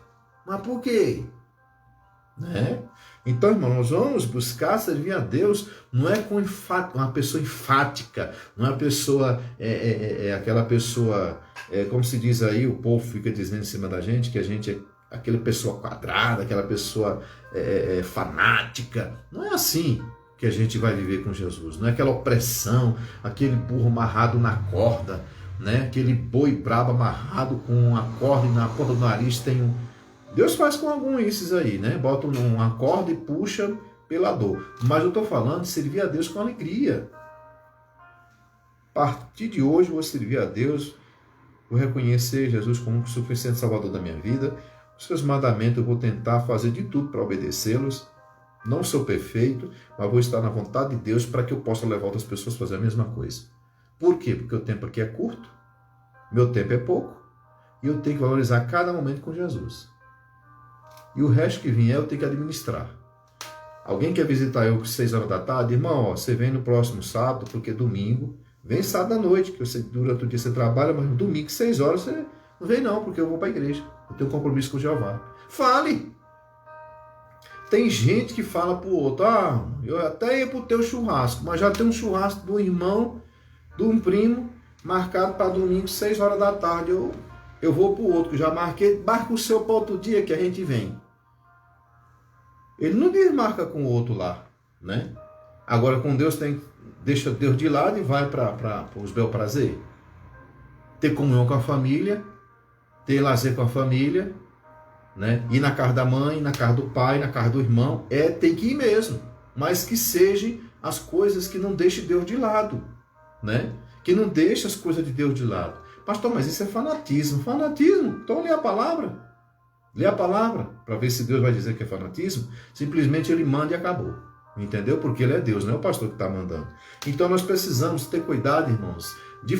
Mas por quê? Né? Então, irmão, nós vamos buscar servir a Deus, não é com uma pessoa enfática, não é uma pessoa, aquela pessoa, como se diz aí, o povo fica dizendo em cima da gente, que a gente é aquela pessoa quadrada, aquela pessoa fanática. Não é assim que a gente vai viver com Jesus, não é aquela opressão, aquele burro amarrado na corda, né? Aquele boi brabo amarrado com uma corda e na ponta do nariz tem um... Deus faz com alguns esses aí, né? Bota uma corda e puxa pela dor. Mas eu estou falando de servir a Deus com alegria. A partir de hoje eu vou servir a Deus, vou reconhecer Jesus como o suficiente Salvador da minha vida. Os seus mandamentos eu vou tentar fazer de tudo para obedecê-los. Não sou perfeito, mas vou estar na vontade de Deus para que eu possa levar outras pessoas a fazer a mesma coisa. Por quê? Porque o tempo aqui é curto, meu tempo é pouco, e eu tenho que valorizar cada momento com Jesus. E o resto que vier eu tenho que administrar. Alguém quer visitar eu às 6 horas da tarde? Irmão, você vem no próximo sábado, porque domingo, vem sábado à noite, que eu sei que durante o dia você trabalha, mas domingo, 6 horas, você não vem não, porque eu vou para a igreja. Eu tenho um compromisso com o Jeová. Fale! Tem gente que fala para o outro, eu até ia para o teu churrasco, mas já tem um churrasco do irmão, de um primo, marcado para domingo, 6 horas da tarde. Eu vou para o outro, que já marquei, marca o seu para outro dia que a gente vem. Ele não desmarca com o outro lá, né? Agora com Deus deixa Deus de lado e vai para os bel prazer. Ter comunhão com a família, ter lazer com a família, né? Ir na casa da mãe, na casa do pai, na casa do irmão, tem que ir mesmo. Mas que sejam as coisas que não deixem Deus de lado, né? Que não deixe as coisas de Deus de lado. Pastor, mas isso é fanatismo. Fanatismo? Então lê a palavra. Lê a palavra para ver se Deus vai dizer que é fanatismo. Simplesmente ele manda e acabou. Entendeu? Porque ele é Deus, não é o pastor que está mandando. Então nós precisamos ter cuidado, irmãos, de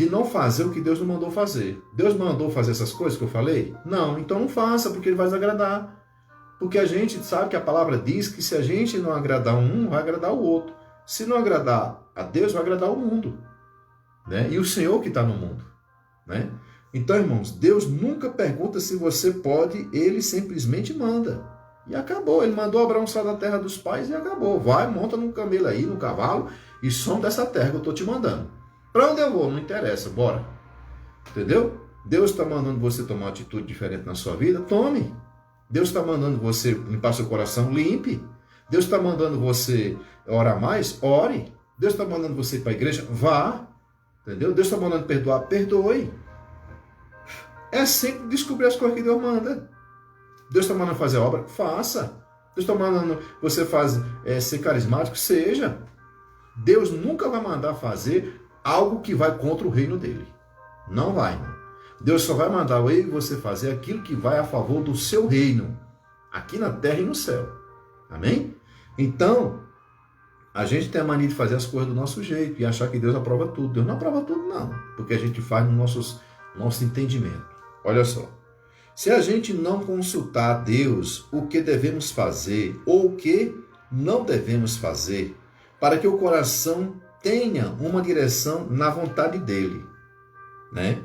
não fazer o que Deus não mandou fazer. Deus mandou fazer essas coisas que eu falei? Não, então não faça, porque ele vai desagradar. Porque a gente sabe que a palavra diz que se a gente não agradar um, vai agradar o outro. Se não agradar a Deus, vai agradar o mundo. Né? E o Senhor que está no mundo. Né? Então, irmãos, Deus nunca pergunta se você pode, ele simplesmente manda. E acabou. Ele mandou Abraão sair da terra dos pais e acabou. Vai, monta num camelo aí, no cavalo, e some dessa terra que eu estou te mandando. Para onde eu vou? Não interessa, bora. Entendeu? Deus está mandando você tomar uma atitude diferente na sua vida? Tome. Deus está mandando você limpar seu coração? Limpe. Deus está mandando você orar mais? Ore. Deus está mandando você ir para a igreja? Vá. Entendeu? Deus está mandando perdoar? Perdoe. É sempre descobrir as coisas que Deus manda. Deus está mandando fazer a obra? Faça. Deus está mandando você ser carismático? Seja. Deus nunca vai mandar fazer algo que vai contra o reino dele. Não vai, irmão. Deus só vai mandar eu e você fazer aquilo que vai a favor do seu reino. Aqui na terra e no céu. Amém? Então, a gente tem a mania de fazer as coisas do nosso jeito e achar que Deus aprova tudo. Deus não aprova tudo, não. Porque a gente faz no nosso entendimento. Olha só. Se a gente não consultar a Deus o que devemos fazer ou o que não devemos fazer, para que o coração tenha uma direção na vontade dele, né?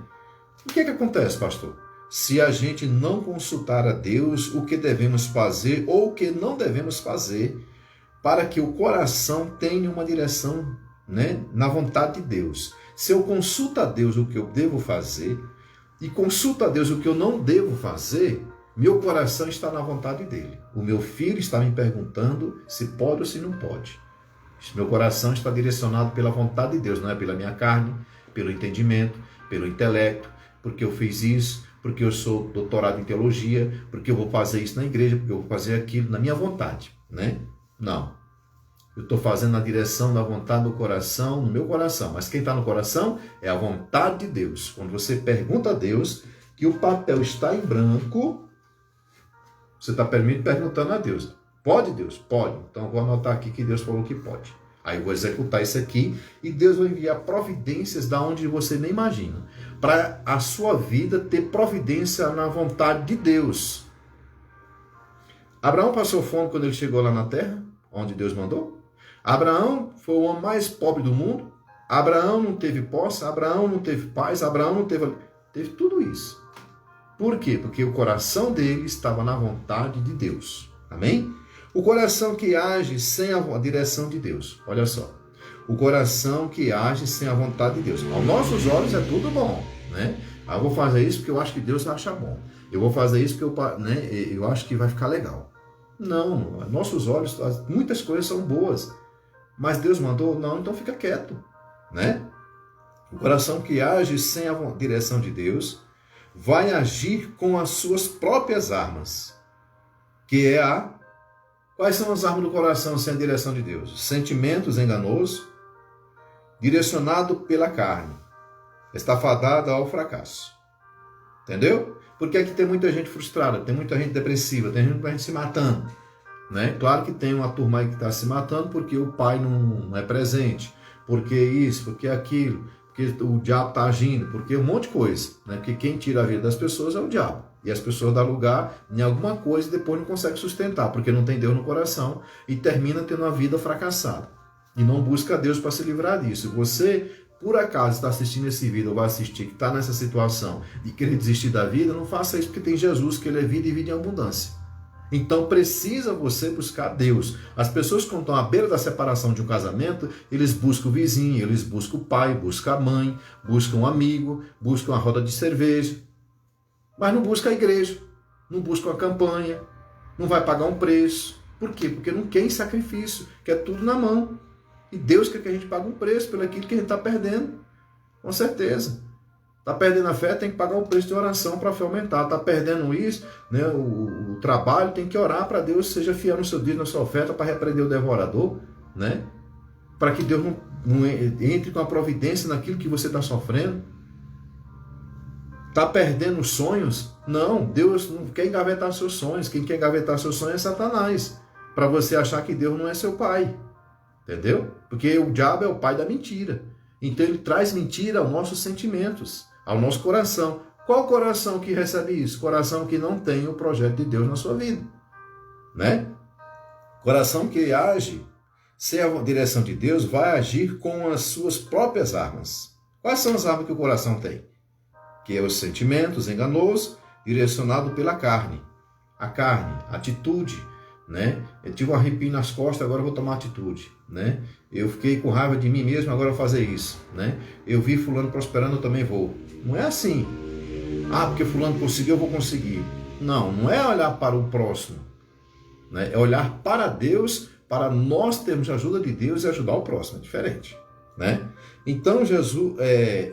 O que acontece, pastor? se a gente não consultar a Deus o que devemos fazer ou o que não devemos fazer para que o coração tenha uma direção, né, na vontade de Deus. Se eu consulto a Deus o que eu devo fazer e consulto a Deus o que eu não devo fazer, meu coração está na vontade dele. O meu filho está me perguntando se pode ou se não pode. Meu coração está direcionado pela vontade de Deus, não é pela minha carne, pelo entendimento, pelo intelecto, porque eu fiz isso, porque eu sou doutorado em teologia, porque eu vou fazer isso na igreja, porque eu vou fazer aquilo na minha vontade, né? Não. Eu estou fazendo na direção da vontade do coração, no meu coração. Mas quem está no coração é a vontade de Deus. Quando você pergunta a Deus que o papel está em branco, você está perguntando a Deus. Pode, Deus? Pode. Então eu vou anotar aqui que Deus falou que pode. Aí eu vou executar isso aqui e Deus vai enviar providências da onde você nem imagina. Para a sua vida ter providência na vontade de Deus. Abraão passou fome quando ele chegou lá na terra, onde Deus mandou? Abraão foi o homem mais pobre do mundo. Abraão não teve posse, Abraão não teve paz, Abraão não teve tudo isso. Por quê? Porque o coração dele estava na vontade de Deus. Amém? O coração que age sem a direção de Deus. Olha só. O coração que age sem a vontade de Deus. Aos nossos olhos é tudo bom, né? Eu vou fazer isso porque eu acho que Deus acha bom. Eu vou fazer isso porque eu acho que vai ficar legal. Não, aos nossos olhos muitas coisas são boas. Mas Deus mandou? Não, então fica quieto, né? O coração que age sem a direção de Deus vai agir com as suas próprias armas, que é Quais são as armas do coração sem a direção de Deus? Sentimentos enganosos, direcionado pela carne, está fadada ao fracasso. Entendeu? Porque aqui tem muita gente frustrada, tem muita gente depressiva, tem muita gente se matando. Né? Claro que tem uma turma aí que está se matando porque o pai não é presente, porque isso, porque aquilo, porque o diabo está agindo, porque um monte de coisa. Né? Porque quem tira a vida das pessoas é o diabo. E as pessoas dão lugar em alguma coisa e depois não conseguem sustentar, porque não tem Deus no coração e termina tendo uma vida fracassada. E não busca Deus para se livrar disso. Você, por acaso, está assistindo esse vídeo ou vai assistir, que está nessa situação de querer desistir da vida, não faça isso porque tem Jesus, que ele é vida e vida em abundância. Então precisa você buscar Deus. As pessoas que estão à beira da separação de um casamento, eles buscam o vizinho, eles buscam o pai, buscam a mãe, buscam um amigo, buscam a roda de cerveja. Mas não busca a igreja, não busca a campanha, não vai pagar um preço. Por quê? Porque não quer em sacrifício, quer tudo na mão. E Deus quer que a gente pague um preço pelo aquilo que a gente está perdendo. Com certeza. Está perdendo a fé, tem que pagar o preço de oração para a fé aumentar. Está perdendo isso, né, o trabalho, tem que orar para Deus, seja fiel no seu dia, na sua oferta, para repreender o devorador, né? Para que Deus não entre com a providência naquilo que você está sofrendo. Está perdendo os sonhos? Não, Deus não quer engavetar seus sonhos. Quem quer engavetar seus sonhos é Satanás. Para você achar que Deus não é seu pai. Entendeu? Porque o diabo é o pai da mentira. Então ele traz mentira aos nossos sentimentos, ao nosso coração. Qual coração que recebe isso? Coração que não tem o projeto de Deus na sua vida. Né? Coração que age sem a direção de Deus vai agir com as suas próprias armas. Quais são as armas que o coração tem? Que é os sentimentos enganosos, direcionado pela carne. A carne, a atitude, né? Eu tive um arrepio nas costas, agora eu vou tomar atitude, né? Eu fiquei com raiva de mim mesmo, agora eu vou fazer isso, né? Eu vi fulano prosperando, eu também vou. Não é assim. Ah, porque fulano conseguiu, eu vou conseguir. Não, não é olhar para o próximo, né? É olhar para Deus, para nós termos a ajuda de Deus e ajudar o próximo. É diferente, né? Então, Jesus,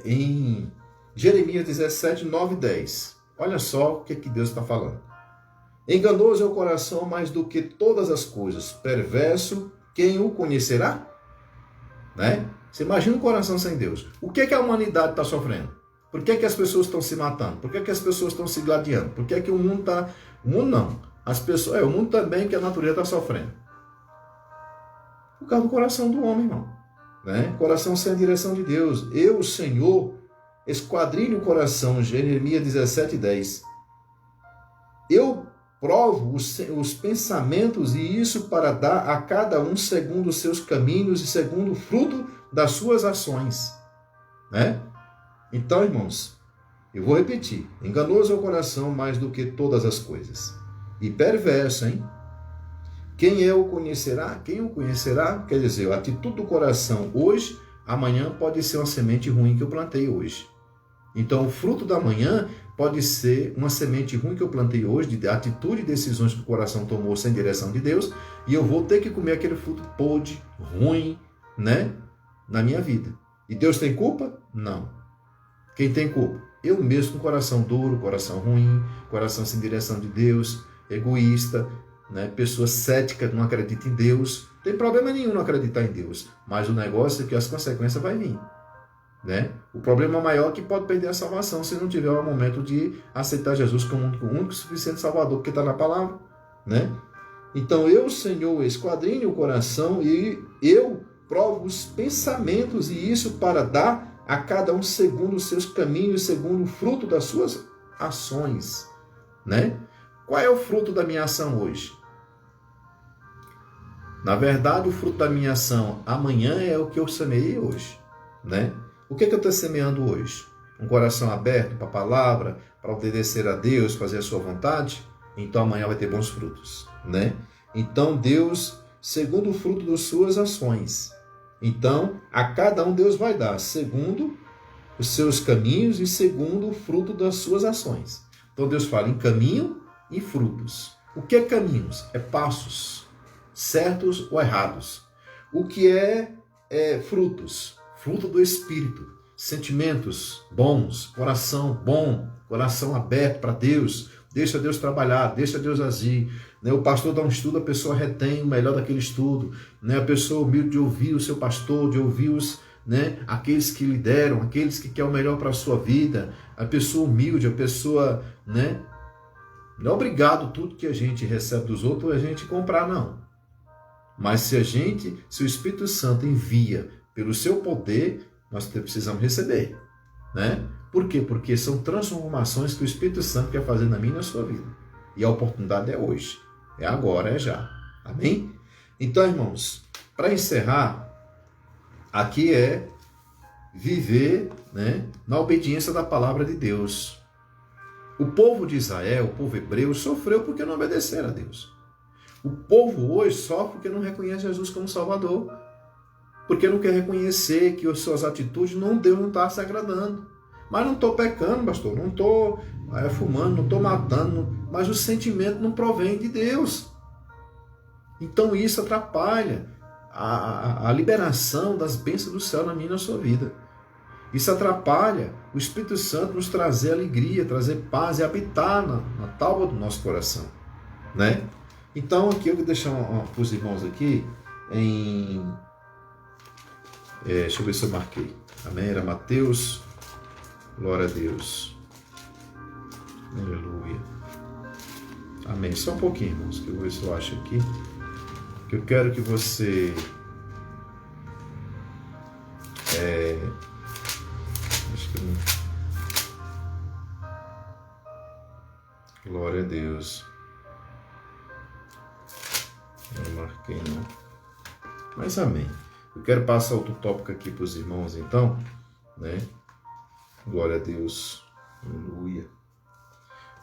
em Jeremias 17, 9 e 10. Olha só o que Deus está falando. Enganoso é o coração mais do que todas as coisas. Perverso, quem o conhecerá? Né? Você imagina um coração sem Deus. O que a humanidade está sofrendo? Por que as pessoas estão se matando? Por que as pessoas estão se gladiando? Por que o mundo está... O mundo não. As pessoas... o mundo também, que a natureza está sofrendo. Por causa do coração do homem, irmão. Né? Coração sem a direção de Deus. Eu, o Senhor... esquadrilhe o coração, Jeremias 17, 10. Eu provo os pensamentos, e isso para dar a cada um segundo os seus caminhos e segundo o fruto das suas ações. Né? Então, irmãos, Eu vou repetir. Enganoso é o coração mais do que todas as coisas. E perverso, hein? Quem o conhecerá? Quem o conhecerá? Quer dizer, a atitude do coração hoje, amanhã pode ser uma semente ruim que eu plantei hoje. Então, o fruto da manhã pode ser uma semente ruim que eu plantei hoje, de atitude e decisões que o coração tomou sem direção de Deus, e eu vou ter que comer aquele fruto podre, ruim, né? Na minha vida. E Deus tem culpa? Não. Quem tem culpa? Eu mesmo com coração duro, coração ruim, coração sem direção de Deus, egoísta, né? Pessoa cética, não acredita em Deus. Não tem problema nenhum não acreditar em Deus, mas o negócio é que as consequências vão vir. Né? O problema maior é que pode perder a salvação se não tiver o momento de aceitar Jesus como o único e suficiente Salvador, porque está na palavra. Né? Então eu, Senhor, esquadrinho o coração e eu provo os pensamentos, e isso para dar a cada um segundo os seus caminhos, segundo o fruto das suas ações. Né? Qual é o fruto da minha ação hoje? Na verdade, o fruto da minha ação amanhã é o que eu semeei hoje. Né? O que eu estou semeando hoje? Um coração aberto para a palavra, para obedecer a Deus, fazer a sua vontade? Então amanhã vai ter bons frutos. Né? Então Deus, segundo o fruto das suas ações. Então, a cada um Deus vai dar, segundo os seus caminhos e segundo o fruto das suas ações. Então Deus fala em caminho e frutos. O que é caminhos? É passos, certos ou errados. O que é frutos? Fruto do Espírito, sentimentos bons, coração bom, coração aberto para Deus, deixa Deus trabalhar, deixa Deus agir. Né? O pastor dá um estudo, a pessoa retém o melhor daquele estudo. Né? A pessoa humilde de ouvir o seu pastor, de ouvir aqueles que lideram, aqueles que querem o melhor para a sua vida. A pessoa humilde, a pessoa... Né? Não é obrigado tudo que a gente recebe dos outros a gente comprar, não. Mas se o Espírito Santo envia pelo seu poder, nós precisamos receber. Né? Por quê? Porque são transformações que o Espírito Santo quer fazer na minha e na sua vida. E a oportunidade é hoje. É agora, é já. Amém? Então, irmãos, para encerrar, aqui é viver, né, na obediência da palavra de Deus. O povo de Israel, o povo hebreu, sofreu porque não obedeceram a Deus. O povo hoje sofre porque não reconhece Jesus como Salvador. Porque não quer reconhecer que as suas atitudes Deus não está se agradando. Mas não estou pecando, pastor, não estou fumando, não estou matando, mas o sentimento não provém de Deus. Então isso atrapalha a liberação das bênçãos do céu na minha e na sua vida. Isso atrapalha o Espírito Santo nos trazer alegria, trazer paz e habitar na tábua do nosso coração. Né? Então aqui eu vou deixar para os irmãos aqui em... deixa eu ver se eu marquei. Amém? Era Mateus. Glória a Deus. Aleluia. Amém. Só um pouquinho, irmãos, que eu vou ver se eu acho aqui. Que eu quero que você... acho que não... Glória a Deus. Não marquei, não. Mas amém. Eu quero passar outro tópico aqui para os irmãos, então, né? Glória a Deus. Aleluia.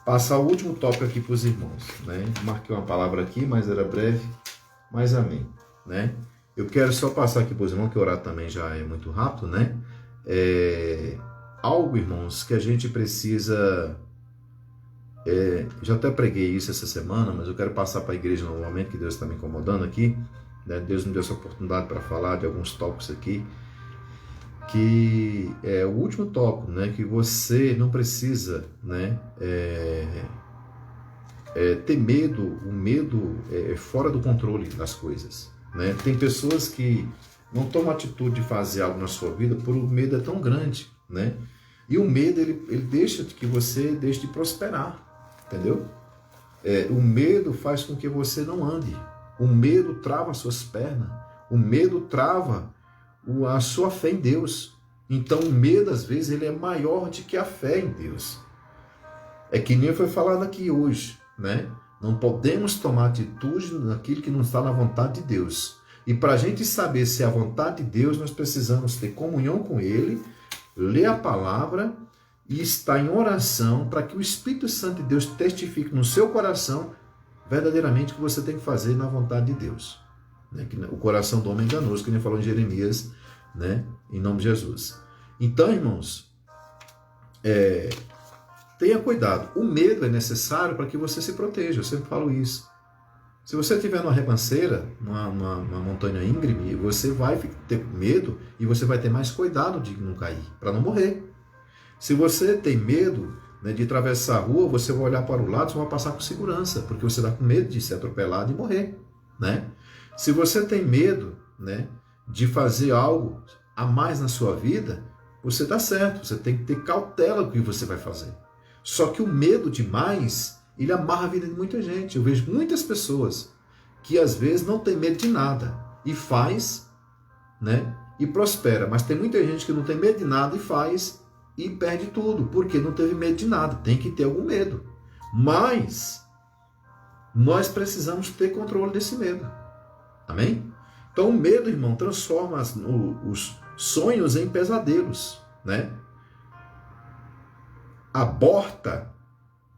Passar o último tópico aqui para os irmãos, né? Marquei uma palavra aqui, mas era breve, mas amém, né? Eu quero só passar aqui para os irmãos, que orar também já é muito rápido, né? Algo, irmãos, que a gente precisa... já até preguei isso essa semana, mas eu quero passar para a igreja novamente, que Deus está me incomodando aqui. Deus me deu essa oportunidade para falar de alguns tópicos aqui, que é o último tópico, né, que você não precisa, né, ter medo. O medo é fora do controle das coisas, né? Tem pessoas que não tomam atitude de fazer algo na sua vida por o medo é tão grande, né? E o medo ele deixa que você deixe de prosperar, entendeu? O medo faz com que você não ande. O medo trava as suas pernas. O medo trava a sua fé em Deus. Então o medo, às vezes, ele é maior do que a fé em Deus. É que nem foi falado aqui hoje, né? Não podemos tomar atitude naquilo que não está na vontade de Deus. E para a gente saber se é a vontade de Deus, nós precisamos ter comunhão com Ele, ler a palavra e está em oração para que o Espírito Santo de Deus testifique no seu coração verdadeiramente o que você tem que fazer na vontade de Deus. Né? Que o coração do homem é enganoso, que nem falou em Jeremias, né? Em nome de Jesus. Então, irmãos, tenha cuidado. O medo é necessário para que você se proteja. Eu sempre falo isso. Se você estiver numa ribanceira, numa montanha íngreme, você vai ter medo e você vai ter mais cuidado de não cair, para não morrer. Se você tem medo, né, de atravessar a rua, você vai olhar para o lado e vai passar com segurança, porque você está com medo de ser atropelado e morrer. Né? Se você tem medo, né, de fazer algo a mais na sua vida, você está certo, você tem que ter cautela com o que você vai fazer. Só que o medo demais, ele amarra a vida de muita gente. Eu vejo muitas pessoas que às vezes não tem medo de nada e faz, né, e prospera. Mas tem muita gente que não tem medo de nada e faz e perde tudo, porque não teve medo de nada. Tem que ter algum medo. Mas nós precisamos ter controle desse medo. Amém? Então o medo, irmão, transforma os sonhos em pesadelos, né? Aborta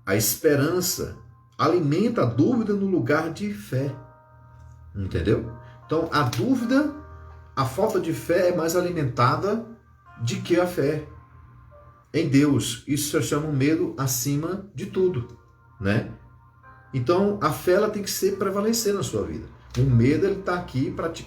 a esperança, alimenta a dúvida no lugar de fé. Entendeu? Então a dúvida, a falta de fé é mais alimentada de que a fé em Deus. Isso se chama medo acima de tudo, né? Então a fé ela tem que ser prevalecer na sua vida. O medo ele está aqui para te,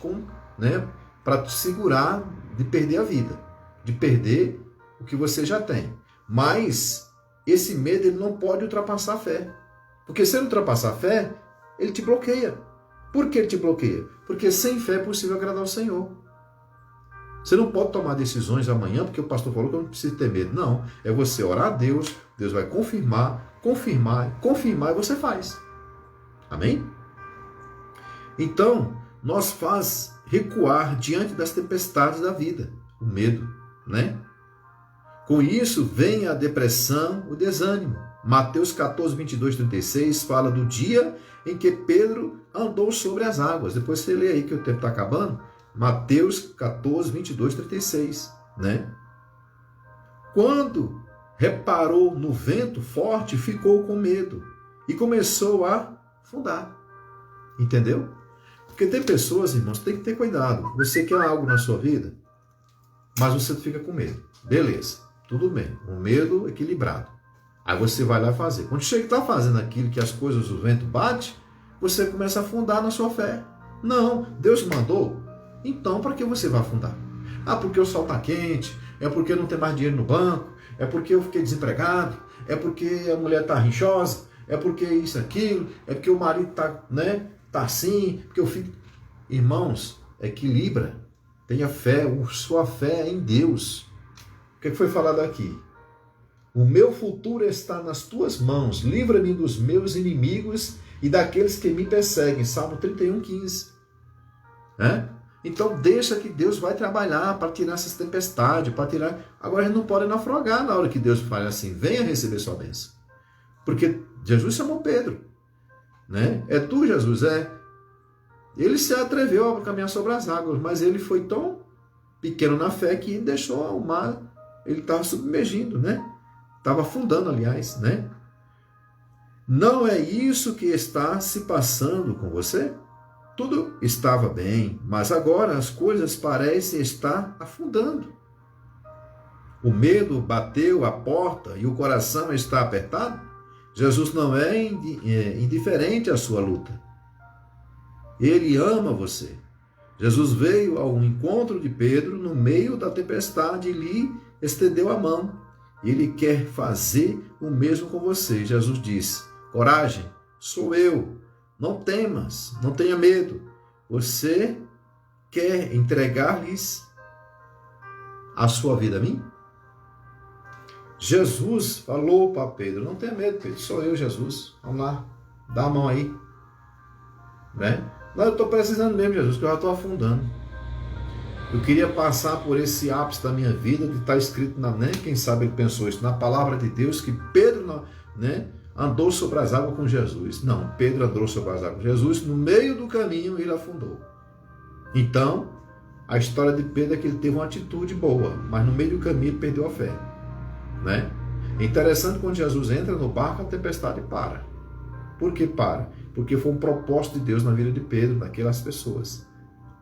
né, para te segurar de perder a vida, de perder o que você já tem. Mas esse medo ele não pode ultrapassar a fé. Porque se ele ultrapassar a fé, ele te bloqueia. Por que ele te bloqueia? Porque sem fé é possível agradar ao Senhor. Você não pode tomar decisões amanhã porque o pastor falou que eu não preciso ter medo. Não, é você orar a Deus, Deus vai confirmar e você faz. Amém? Então, nós faz recuar diante das tempestades da vida, o medo, né? Com isso vem a depressão, o desânimo. Mateus 14, 22, 36 fala do dia em que Pedro andou sobre as águas. Depois você lê aí que o tempo está acabando. Mateus 14, 22, 36, né? Quando reparou no vento forte, ficou com medo e começou a afundar. Entendeu? Porque tem pessoas, irmãos, tem que ter cuidado. Você quer algo na sua vida, mas você fica com medo. Beleza, tudo bem. Um medo equilibrado. Aí você vai lá fazer. Quando chega e está fazendo aquilo que as coisas, o vento bate, você começa a afundar na sua fé. Não, Deus mandou. Então, para que você vai afundar? Ah, porque o sol está quente, é porque não tem mais dinheiro no banco, é porque eu fiquei desempregado, é porque a mulher está rinchosa, é porque isso, aquilo, é porque o marido está, né, tá assim, porque eu fico... Irmãos, equilibra, tenha fé, sua fé é em Deus. O que foi falado aqui? O meu futuro está nas tuas mãos, livra-me dos meus inimigos e daqueles que me perseguem. Salmo 31, 15. Né? Então deixa que Deus vai trabalhar para tirar essas tempestades, para tirar... Agora a gente não pode naufragar na hora que Deus fala assim, venha receber sua bênção. Porque Jesus chamou Pedro. Né? É tu, Jesus, é. Ele se atreveu a caminhar sobre as águas, mas ele foi tão pequeno na fé que deixou o mar, ele estava submergindo, né? Estava afundando, aliás, né? Não é isso que está se passando com você? Tudo estava bem, mas agora as coisas parecem estar afundando. O medo bateu a porta e o coração está apertado? Jesus não é indiferente à sua luta. Ele ama você. Jesus veio ao encontro de Pedro no meio da tempestade e lhe estendeu a mão. Ele quer fazer o mesmo com você. Jesus disse, coragem, sou eu. Não temas, não tenha medo. Você quer entregar-lhes a sua vida a mim? Jesus falou para Pedro, não tenha medo, Pedro, sou eu, Jesus. Vamos lá, dá a mão aí. Né? Não, eu estou precisando mesmo, Jesus, que eu já estou afundando. Eu queria passar por esse ápice da minha vida, que está escrito, né? Quem sabe ele pensou isso, na palavra de Deus, que Pedro, né, andou sobre as águas com Jesus. Não, Pedro andou sobre as águas com Jesus, no meio do caminho ele afundou. Então, a história de Pedro é que ele teve uma atitude boa, mas no meio do caminho ele perdeu a fé. Né? É interessante quando Jesus entra no barco, a tempestade para. Por que para? Porque foi um propósito de Deus na vida de Pedro, daquelas pessoas,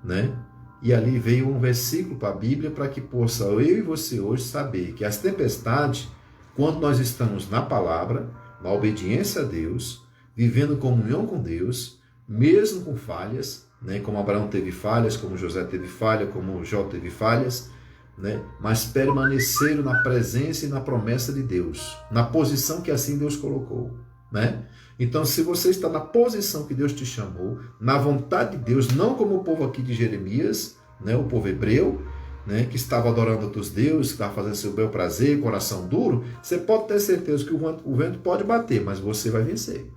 né? E ali veio um versículo para a Bíblia para que possa eu e você hoje saber que as tempestades, quando nós estamos na palavra, na obediência a Deus, vivendo em comunhão com Deus, mesmo com falhas, né? Como Abraão teve falhas, como José teve falha, como Jó teve falhas, né? Mas permaneceram na presença e na promessa de Deus, na posição que assim Deus colocou, né? Então, se você está na posição que Deus te chamou, na vontade de Deus, não como o povo aqui de Jeremias, né? O povo hebreu, né? Que estava adorando outros deuses, que estava fazendo seu bel prazer, coração duro, você pode ter certeza que o vento pode bater, mas você vai vencer.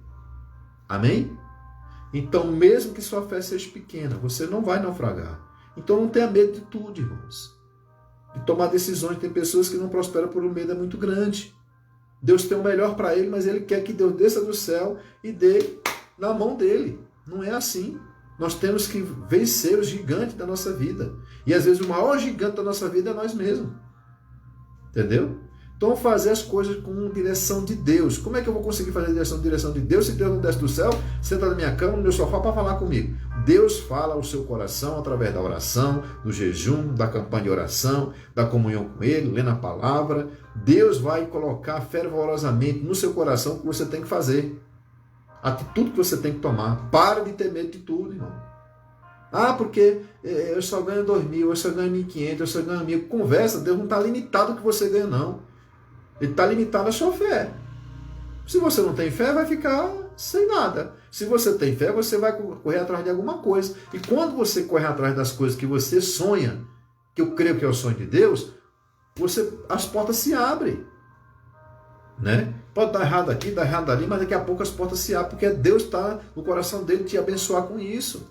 Amém? Então, mesmo que sua fé seja pequena, você não vai naufragar. Então, não tenha medo de tudo, irmãos. De tomar decisões. Tem pessoas que não prosperam por um medo muito grande. Deus tem o melhor para ele, mas ele quer que Deus desça do céu e dê na mão dele. Não é assim. Nós temos que vencer os gigantes da nossa vida. E às vezes o maior gigante da nossa vida é nós mesmos. Entendeu? Então fazer as coisas com direção de Deus. Como é que eu vou conseguir fazer direção de Deus se Deus não desce do céu, senta na minha cama, no meu sofá para falar comigo? Deus fala ao seu coração através da oração, do jejum, da campanha de oração, da comunhão com Ele, lendo a palavra. Deus vai colocar fervorosamente no seu coração o que você tem que fazer. A atitude que você tem que tomar. Para de ter medo de tudo, irmão. Ah, porque eu só ganho 2.000, eu só ganho 1.500, eu só ganho 1.000. Conversa, Deus não está limitado o que você ganha, não. Ele está limitado à sua fé. Se você não tem fé, vai ficar sem nada. Se você tem fé, você vai correr atrás de alguma coisa. E quando você corre atrás das coisas que você sonha, que eu creio que é o sonho de Deus, as portas se abrem. Né? Pode dar errado aqui, dar errado ali, mas daqui a pouco as portas se abrem, porque Deus está no coração dele te abençoar com isso.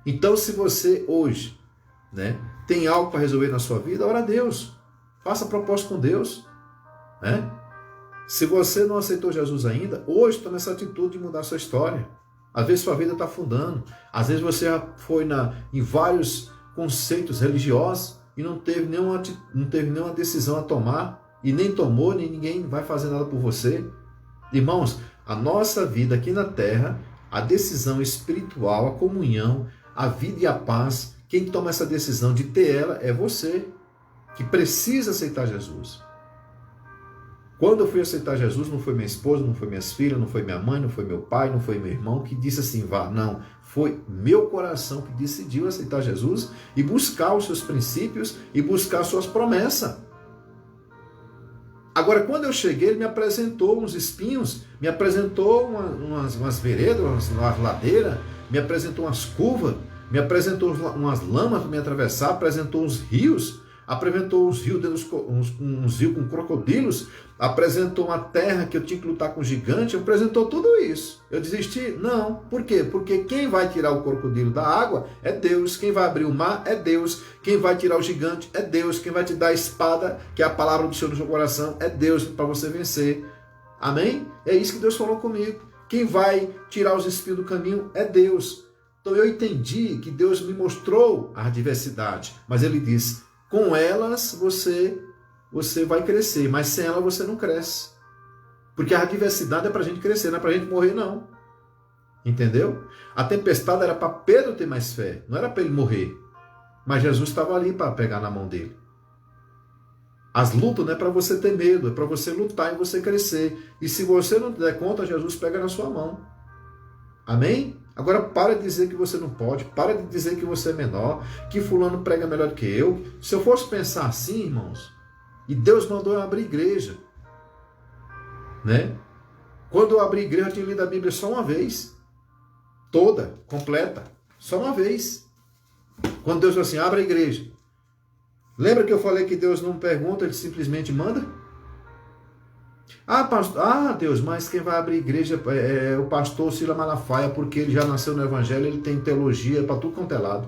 Então, se você hoje, né, tem algo para resolver na sua vida, ora a Deus. Faça propósito com Deus. Né? Se você não aceitou Jesus ainda, hoje está nessa atitude de mudar a sua história. Às vezes sua vida está afundando. Às vezes você já foi em vários conceitos religiosos e não teve nenhuma decisão a tomar. E nem tomou, nem ninguém vai fazer nada por você. Irmãos, a nossa vida aqui na terra, a decisão espiritual, a comunhão, a vida e a paz, quem toma essa decisão de ter ela é você, que precisa aceitar Jesus. Quando eu fui aceitar Jesus, não foi minha esposa, não foi minhas filhas, não foi minha mãe, não foi meu pai, não foi meu irmão que disse assim, vá. Não, foi meu coração que decidiu aceitar Jesus e buscar os seus princípios e buscar as suas promessas. Agora, quando eu cheguei, ele me apresentou uns espinhos, me apresentou umas veredas, umas ladeiras, me apresentou umas curvas, me apresentou umas lamas para me atravessar, apresentou uns rios, apresentou uns rios com crocodilos, apresentou uma terra que eu tinha que lutar com gigante, apresentou tudo isso. Eu desisti? Não. Por quê? Porque quem vai tirar o crocodilo da água é Deus, quem vai abrir o mar é Deus, quem vai tirar o gigante é Deus, quem vai te dar a espada, que é a palavra do Senhor no seu coração, é Deus para você vencer. Amém? É isso que Deus falou comigo. Quem vai tirar os espinhos do caminho é Deus. Então eu entendi que Deus me mostrou a adversidade, mas Ele disse, com elas você vai crescer, mas sem ela você não cresce. Porque a adversidade é para a gente crescer, não é para a gente morrer, não. Entendeu? A tempestade era para Pedro ter mais fé, não era para ele morrer. Mas Jesus estava ali para pegar na mão dele. As lutas não é para você ter medo, é para você lutar e você crescer. E se você não der conta, Jesus pega na sua mão. Amém? Agora para de dizer que você não pode, para de dizer que você é menor, que fulano prega melhor do que eu. Se eu fosse pensar assim, irmãos, e Deus mandou eu abrir igreja, né? Quando eu abri igreja, eu tinha lido a Bíblia só uma vez, toda, completa, só uma vez. Quando Deus falou assim, abra a igreja. Lembra que eu falei que Deus não pergunta, Ele simplesmente manda? Ah, pastor, Deus, mas quem vai abrir igreja é o pastor Silas Malafaia, porque ele já nasceu no Evangelho, ele tem teologia para tudo quanto é lado.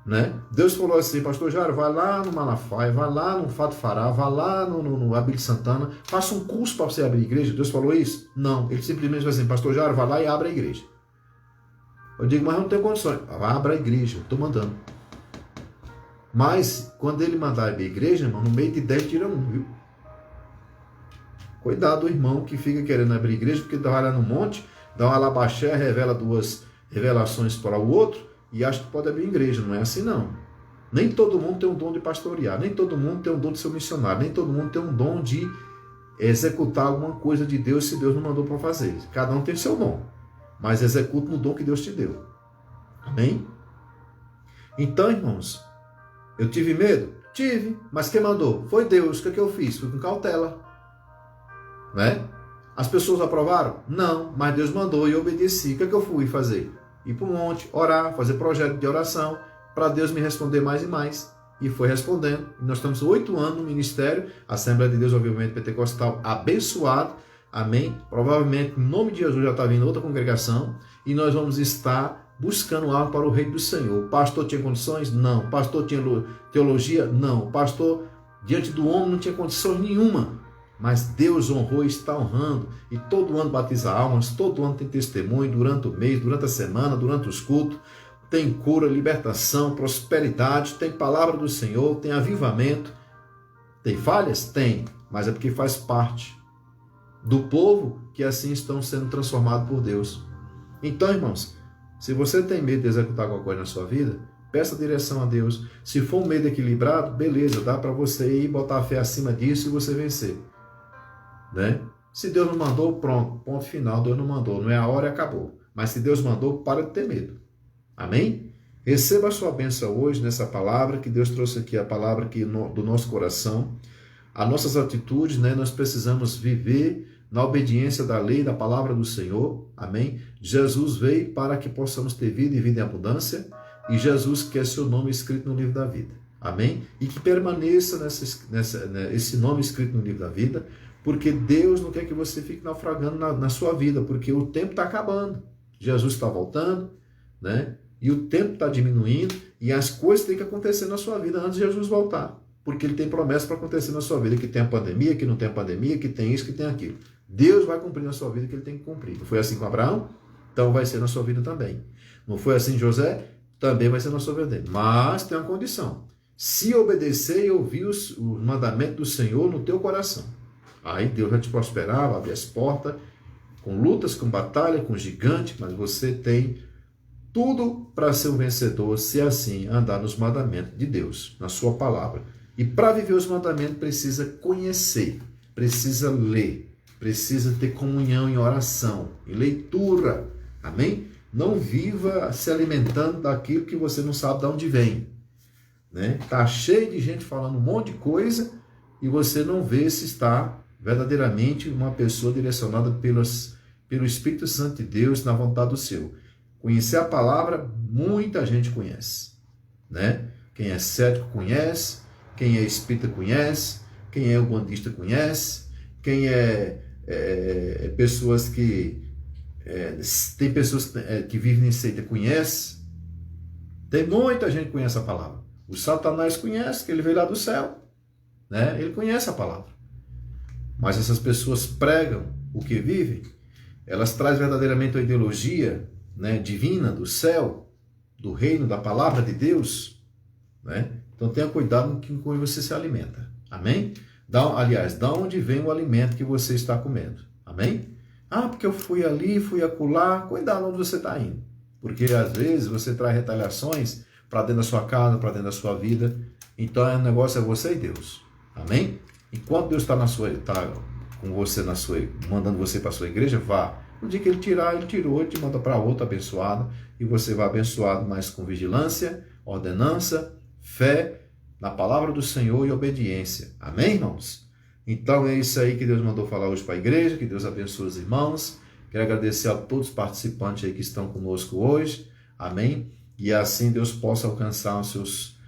Né? Deus falou assim, pastor Jairo, vai lá no Malafaia, vai lá no Fato Fará, vai lá no Abílio Santana, faça um curso para você abrir igreja. Deus falou isso? Não, ele simplesmente falou assim, pastor Jairo, vai lá e abre a igreja. Eu digo, mas eu não tenho condições. Abra a igreja, eu estou mandando. Mas, quando ele mandar ir para a igreja, irmão, no meio de 10 tira um, viu? Cuidado do irmão que fica querendo abrir igreja, porque vai lá no monte, dá uma alabaxé, revela 2 revelações para o outro e acha que pode abrir igreja. Não é assim, não. Nem todo mundo tem um dom de pastorear, nem todo mundo tem um dom de ser missionário, nem todo mundo tem um dom de executar alguma coisa de Deus se Deus não mandou para fazer. Cada um tem seu dom, mas executa no dom que Deus te deu. Amém? Então, irmãos, eu tive medo? Tive, mas quem mandou? Foi Deus. O que eu fiz? Fui com cautela. Né? As pessoas aprovaram? Não, mas Deus mandou e eu obedeci. O que eu fui fazer? Ir para o monte, orar, fazer projeto de oração, para Deus me responder mais e mais. E foi respondendo. Nós estamos 8 anos no ministério, Assembleia de Deus, obviamente, Pentecostal, abençoado. Amém? Provavelmente, em nome de Jesus, já está vindo outra congregação. E nós vamos estar buscando algo para o reino do Senhor. O pastor tinha condições? Não. O pastor tinha teologia? Não. O pastor, diante do homem, não tinha condições nenhuma. Mas Deus honrou e está honrando. E todo ano batiza almas, todo ano tem testemunho, durante o mês, durante a semana, durante os cultos. Tem cura, libertação, prosperidade, tem palavra do Senhor, tem avivamento. Tem falhas? Tem, mas é porque faz parte do povo que assim estão sendo transformados por Deus. Então, irmãos, se você tem medo de executar alguma coisa na sua vida, peça direção a Deus. Se for um medo equilibrado, beleza, dá para você ir botar a fé acima disso e você vencer. Né? Se Deus não mandou, pronto, ponto final, Deus não mandou, não é a hora e acabou. Mas se Deus mandou, para de ter medo. Amém? Receba a sua bênção hoje nessa palavra, que Deus trouxe aqui, a palavra aqui do nosso coração. As nossas atitudes, né, nós precisamos viver na obediência da lei, da palavra do Senhor. Amém? Jesus veio para que possamos ter vida e vida em abundância, e Jesus quer seu nome escrito no livro da vida. Amém? E que permaneça esse nome escrito no livro da vida, porque Deus não quer que você fique naufragando na sua vida, porque o tempo está acabando. Jesus está voltando, né? E o tempo está diminuindo, e as coisas têm que acontecer na sua vida antes de Jesus voltar. Porque ele tem promessa para acontecer na sua vida, que tem a pandemia, que não tem a pandemia, que tem isso, que tem aquilo. Deus vai cumprir na sua vida o que ele tem que cumprir. Não foi assim com Abraão? Então vai ser na sua vida também. Não foi assim com José? Também vai ser na sua vida. Mas tem uma condição. Se obedecer e ouvir os mandamentos do Senhor no teu coração, aí Deus vai te prosperar, vai abrir as portas, com lutas, com batalha, com gigante, mas você tem tudo para ser um vencedor, se assim andar nos mandamentos de Deus, na sua palavra. E para viver os mandamentos precisa conhecer, precisa ler, precisa ter comunhão em oração, em leitura. Amém? Não viva se alimentando daquilo que você não sabe de onde vem. Né? Tá cheio de gente falando um monte de coisa e você não vê se está verdadeiramente uma pessoa direcionada pelo Espírito Santo de Deus na vontade do seu. Conhecer a palavra, muita gente conhece. Né? Quem é cético conhece, quem é espírita conhece, quem é ubandista conhece, quem pessoas que... tem pessoas que vivem em seita conhece. Tem muita gente que conhece a palavra. O Satanás conhece, que ele veio lá do céu. Né? Ele conhece a palavra. Mas essas pessoas pregam o que vivem, elas trazem verdadeiramente a ideologia, né, divina do céu, do reino, da palavra de Deus. Né? Então tenha cuidado com que você se alimenta. Amém? Aliás, da onde vem o alimento que você está comendo. Amém? Ah, porque eu fui ali, fui acolá. Cuidado onde você está indo. Porque às vezes você traz retaliações para dentro da sua casa, para dentro da sua vida. Então o negócio é você e Deus. Amém? Enquanto Deus está com você mandando você para a sua igreja, vá. No dia que ele tirar, ele tirou, ele te manda para outra abençoada, e você vai abençoado, mas com vigilância, ordenança, fé na palavra do Senhor e obediência. Amém, irmãos? Então é isso aí que Deus mandou falar hoje para a igreja, que Deus abençoe os irmãos. Quero agradecer a todos os participantes aí que estão conosco hoje. Amém? E assim Deus possa alcançar os seus,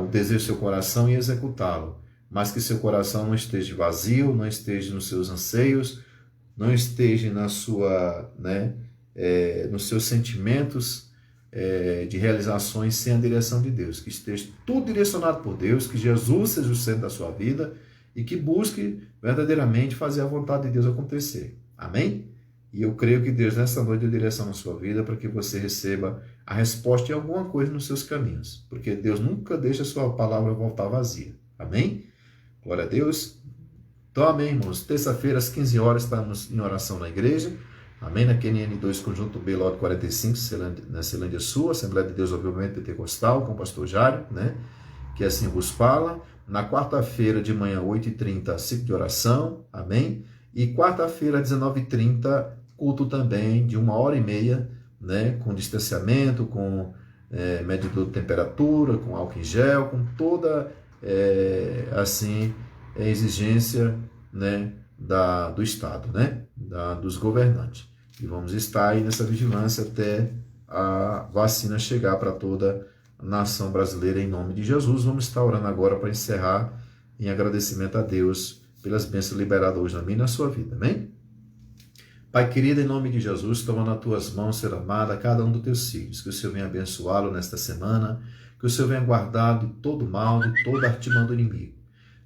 o desejo do seu coração e executá-lo. Mas que seu coração não esteja vazio, não esteja nos seus anseios, não esteja na sua, nos seus sentimentos de realizações sem a direção de Deus. Que esteja tudo direcionado por Deus, que Jesus seja o centro da sua vida e que busque verdadeiramente fazer a vontade de Deus acontecer. Amém? E eu creio que Deus nessa noite deu direção na sua vida para que você receba a resposta de alguma coisa nos seus caminhos. Porque Deus nunca deixa a sua palavra voltar vazia. Amém? Glória a Deus. Então, amém, irmãos. Terça-feira, às 15 horas, estamos em oração na igreja. Amém? Na QNN2, Conjunto B, Lote 45, na Ceilândia Sul, Assembleia de Deus, obviamente, Pentecostal, com o pastor Jário, né? Que assim vos fala. Na quarta-feira, de manhã, 8h30, ciclo de oração. Amém? E quarta-feira, 19h30, culto também de 1h30, né? Com distanciamento, com medidor de temperatura, com álcool em gel, com toda exigência, né? Do Estado, né? Dos governantes. E vamos estar aí nessa vigilância até a vacina chegar para toda a nação brasileira, em nome de Jesus. Vamos estar orando agora para encerrar em agradecimento a Deus pelas bênçãos liberadas hoje na minha e na sua vida. Amém? Pai querido, em nome de Jesus, toma nas tuas mãos, Senhor amado, a cada um dos teus filhos. Que o Senhor venha abençoá-lo nesta semana, que o Senhor venha guardar de todo mal, de toda artimanha do inimigo.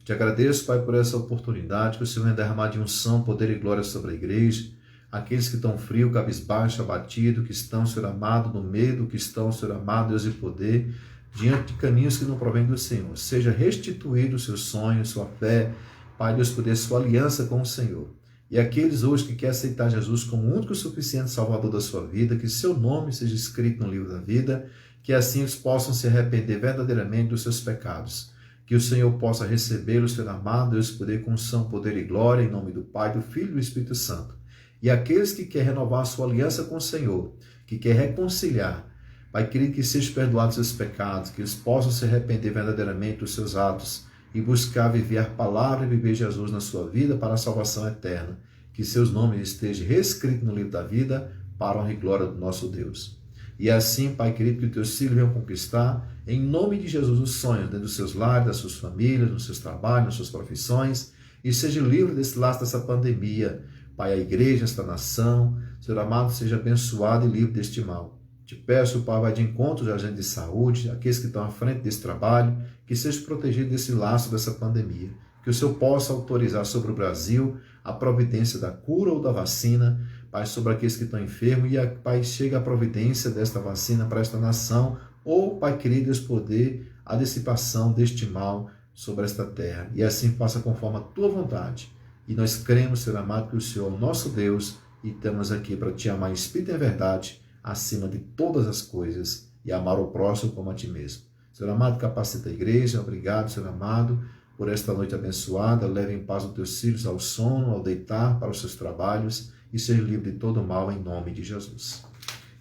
Te agradeço, Pai, por essa oportunidade, que o Senhor venha derramar de unção, poder e glória sobre a igreja, aqueles que estão frios, cabisbaixo, abatido, que estão, Senhor amado, no medo, que estão, Senhor amado, Deus e poder, diante de caminhos que não provêm do Senhor. Seja restituído o seu sonho, sua fé, Pai, Deus, poder, sua aliança com o Senhor. E aqueles hoje que querem aceitar Jesus como o único e suficiente Salvador da sua vida, que seu nome seja escrito no livro da vida, que assim eles possam se arrepender verdadeiramente dos seus pecados. Que o Senhor possa recebê-los, Senhor amado, Deus, poder com unção, poder e glória, em nome do Pai, do Filho e do Espírito Santo. E aqueles que querem renovar a sua aliança com o Senhor, que querem reconciliar, Pai querido, que sejam perdoados seus pecados, que eles possam se arrepender verdadeiramente dos seus atos e buscar viver a palavra e viver Jesus na sua vida para a salvação eterna. Que seus nomes estejam reescritos no livro da vida para a honra e glória do nosso Deus. E assim, Pai querido, que os teus filhos venham conquistar, em nome de Jesus, os sonhos dentro dos seus lares, das suas famílias, nos seus trabalhos, nas suas profissões, e seja livre desse laço dessa pandemia. Pai, a igreja, esta nação, Senhor amado, seja abençoado e livre deste mal. Te peço, Pai, vai de encontro de agentes de saúde, aqueles que estão à frente desse trabalho, que sejam protegidos desse laço dessa pandemia. Que o Senhor possa autorizar sobre o Brasil a providência da cura ou da vacina, Pai, sobre aqueles que estão enfermos, e, Pai, chega a providência desta vacina para esta nação, ou, Pai querido, Deus, poder a dissipação deste mal sobre esta terra. E assim faça conforme a tua vontade. E nós cremos, Senhor amado, que o Senhor é o nosso Deus, e estamos aqui para te amar em espírito e em verdade, acima de todas as coisas, e amar o próximo como a ti mesmo. Senhor amado, capacita a igreja. Obrigado, Senhor amado, por esta noite abençoada. Leve em paz os teus filhos ao sono, ao deitar, para os seus trabalhos, e seja livre de todo mal, em nome de Jesus.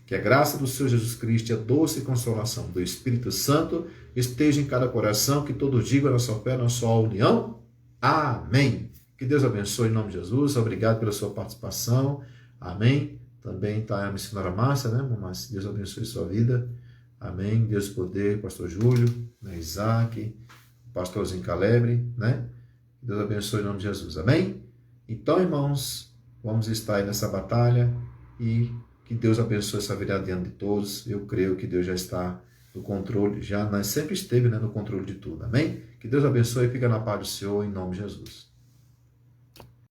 Que a graça do Senhor Jesus Cristo e a doce consolação do Espírito Santo esteja em cada coração, que todos digam na sua fé, na sua união. Amém. Que Deus abençoe em nome de Jesus. Obrigado pela sua participação. Amém. Também está a missionária Márcia, né, Márcia? Deus abençoe sua vida. Amém. Deus poder, pastor Júlio, né, Isaac, pastorzinho Calebre, né? Deus abençoe em nome de Jesus. Amém? Então, irmãos, vamos estar aí nessa batalha e que Deus abençoe essa vida diante de todos. Eu creio que Deus já está no controle, sempre esteve, né, no controle de tudo. Amém? Que Deus abençoe e fica na paz do Senhor, em nome de Jesus.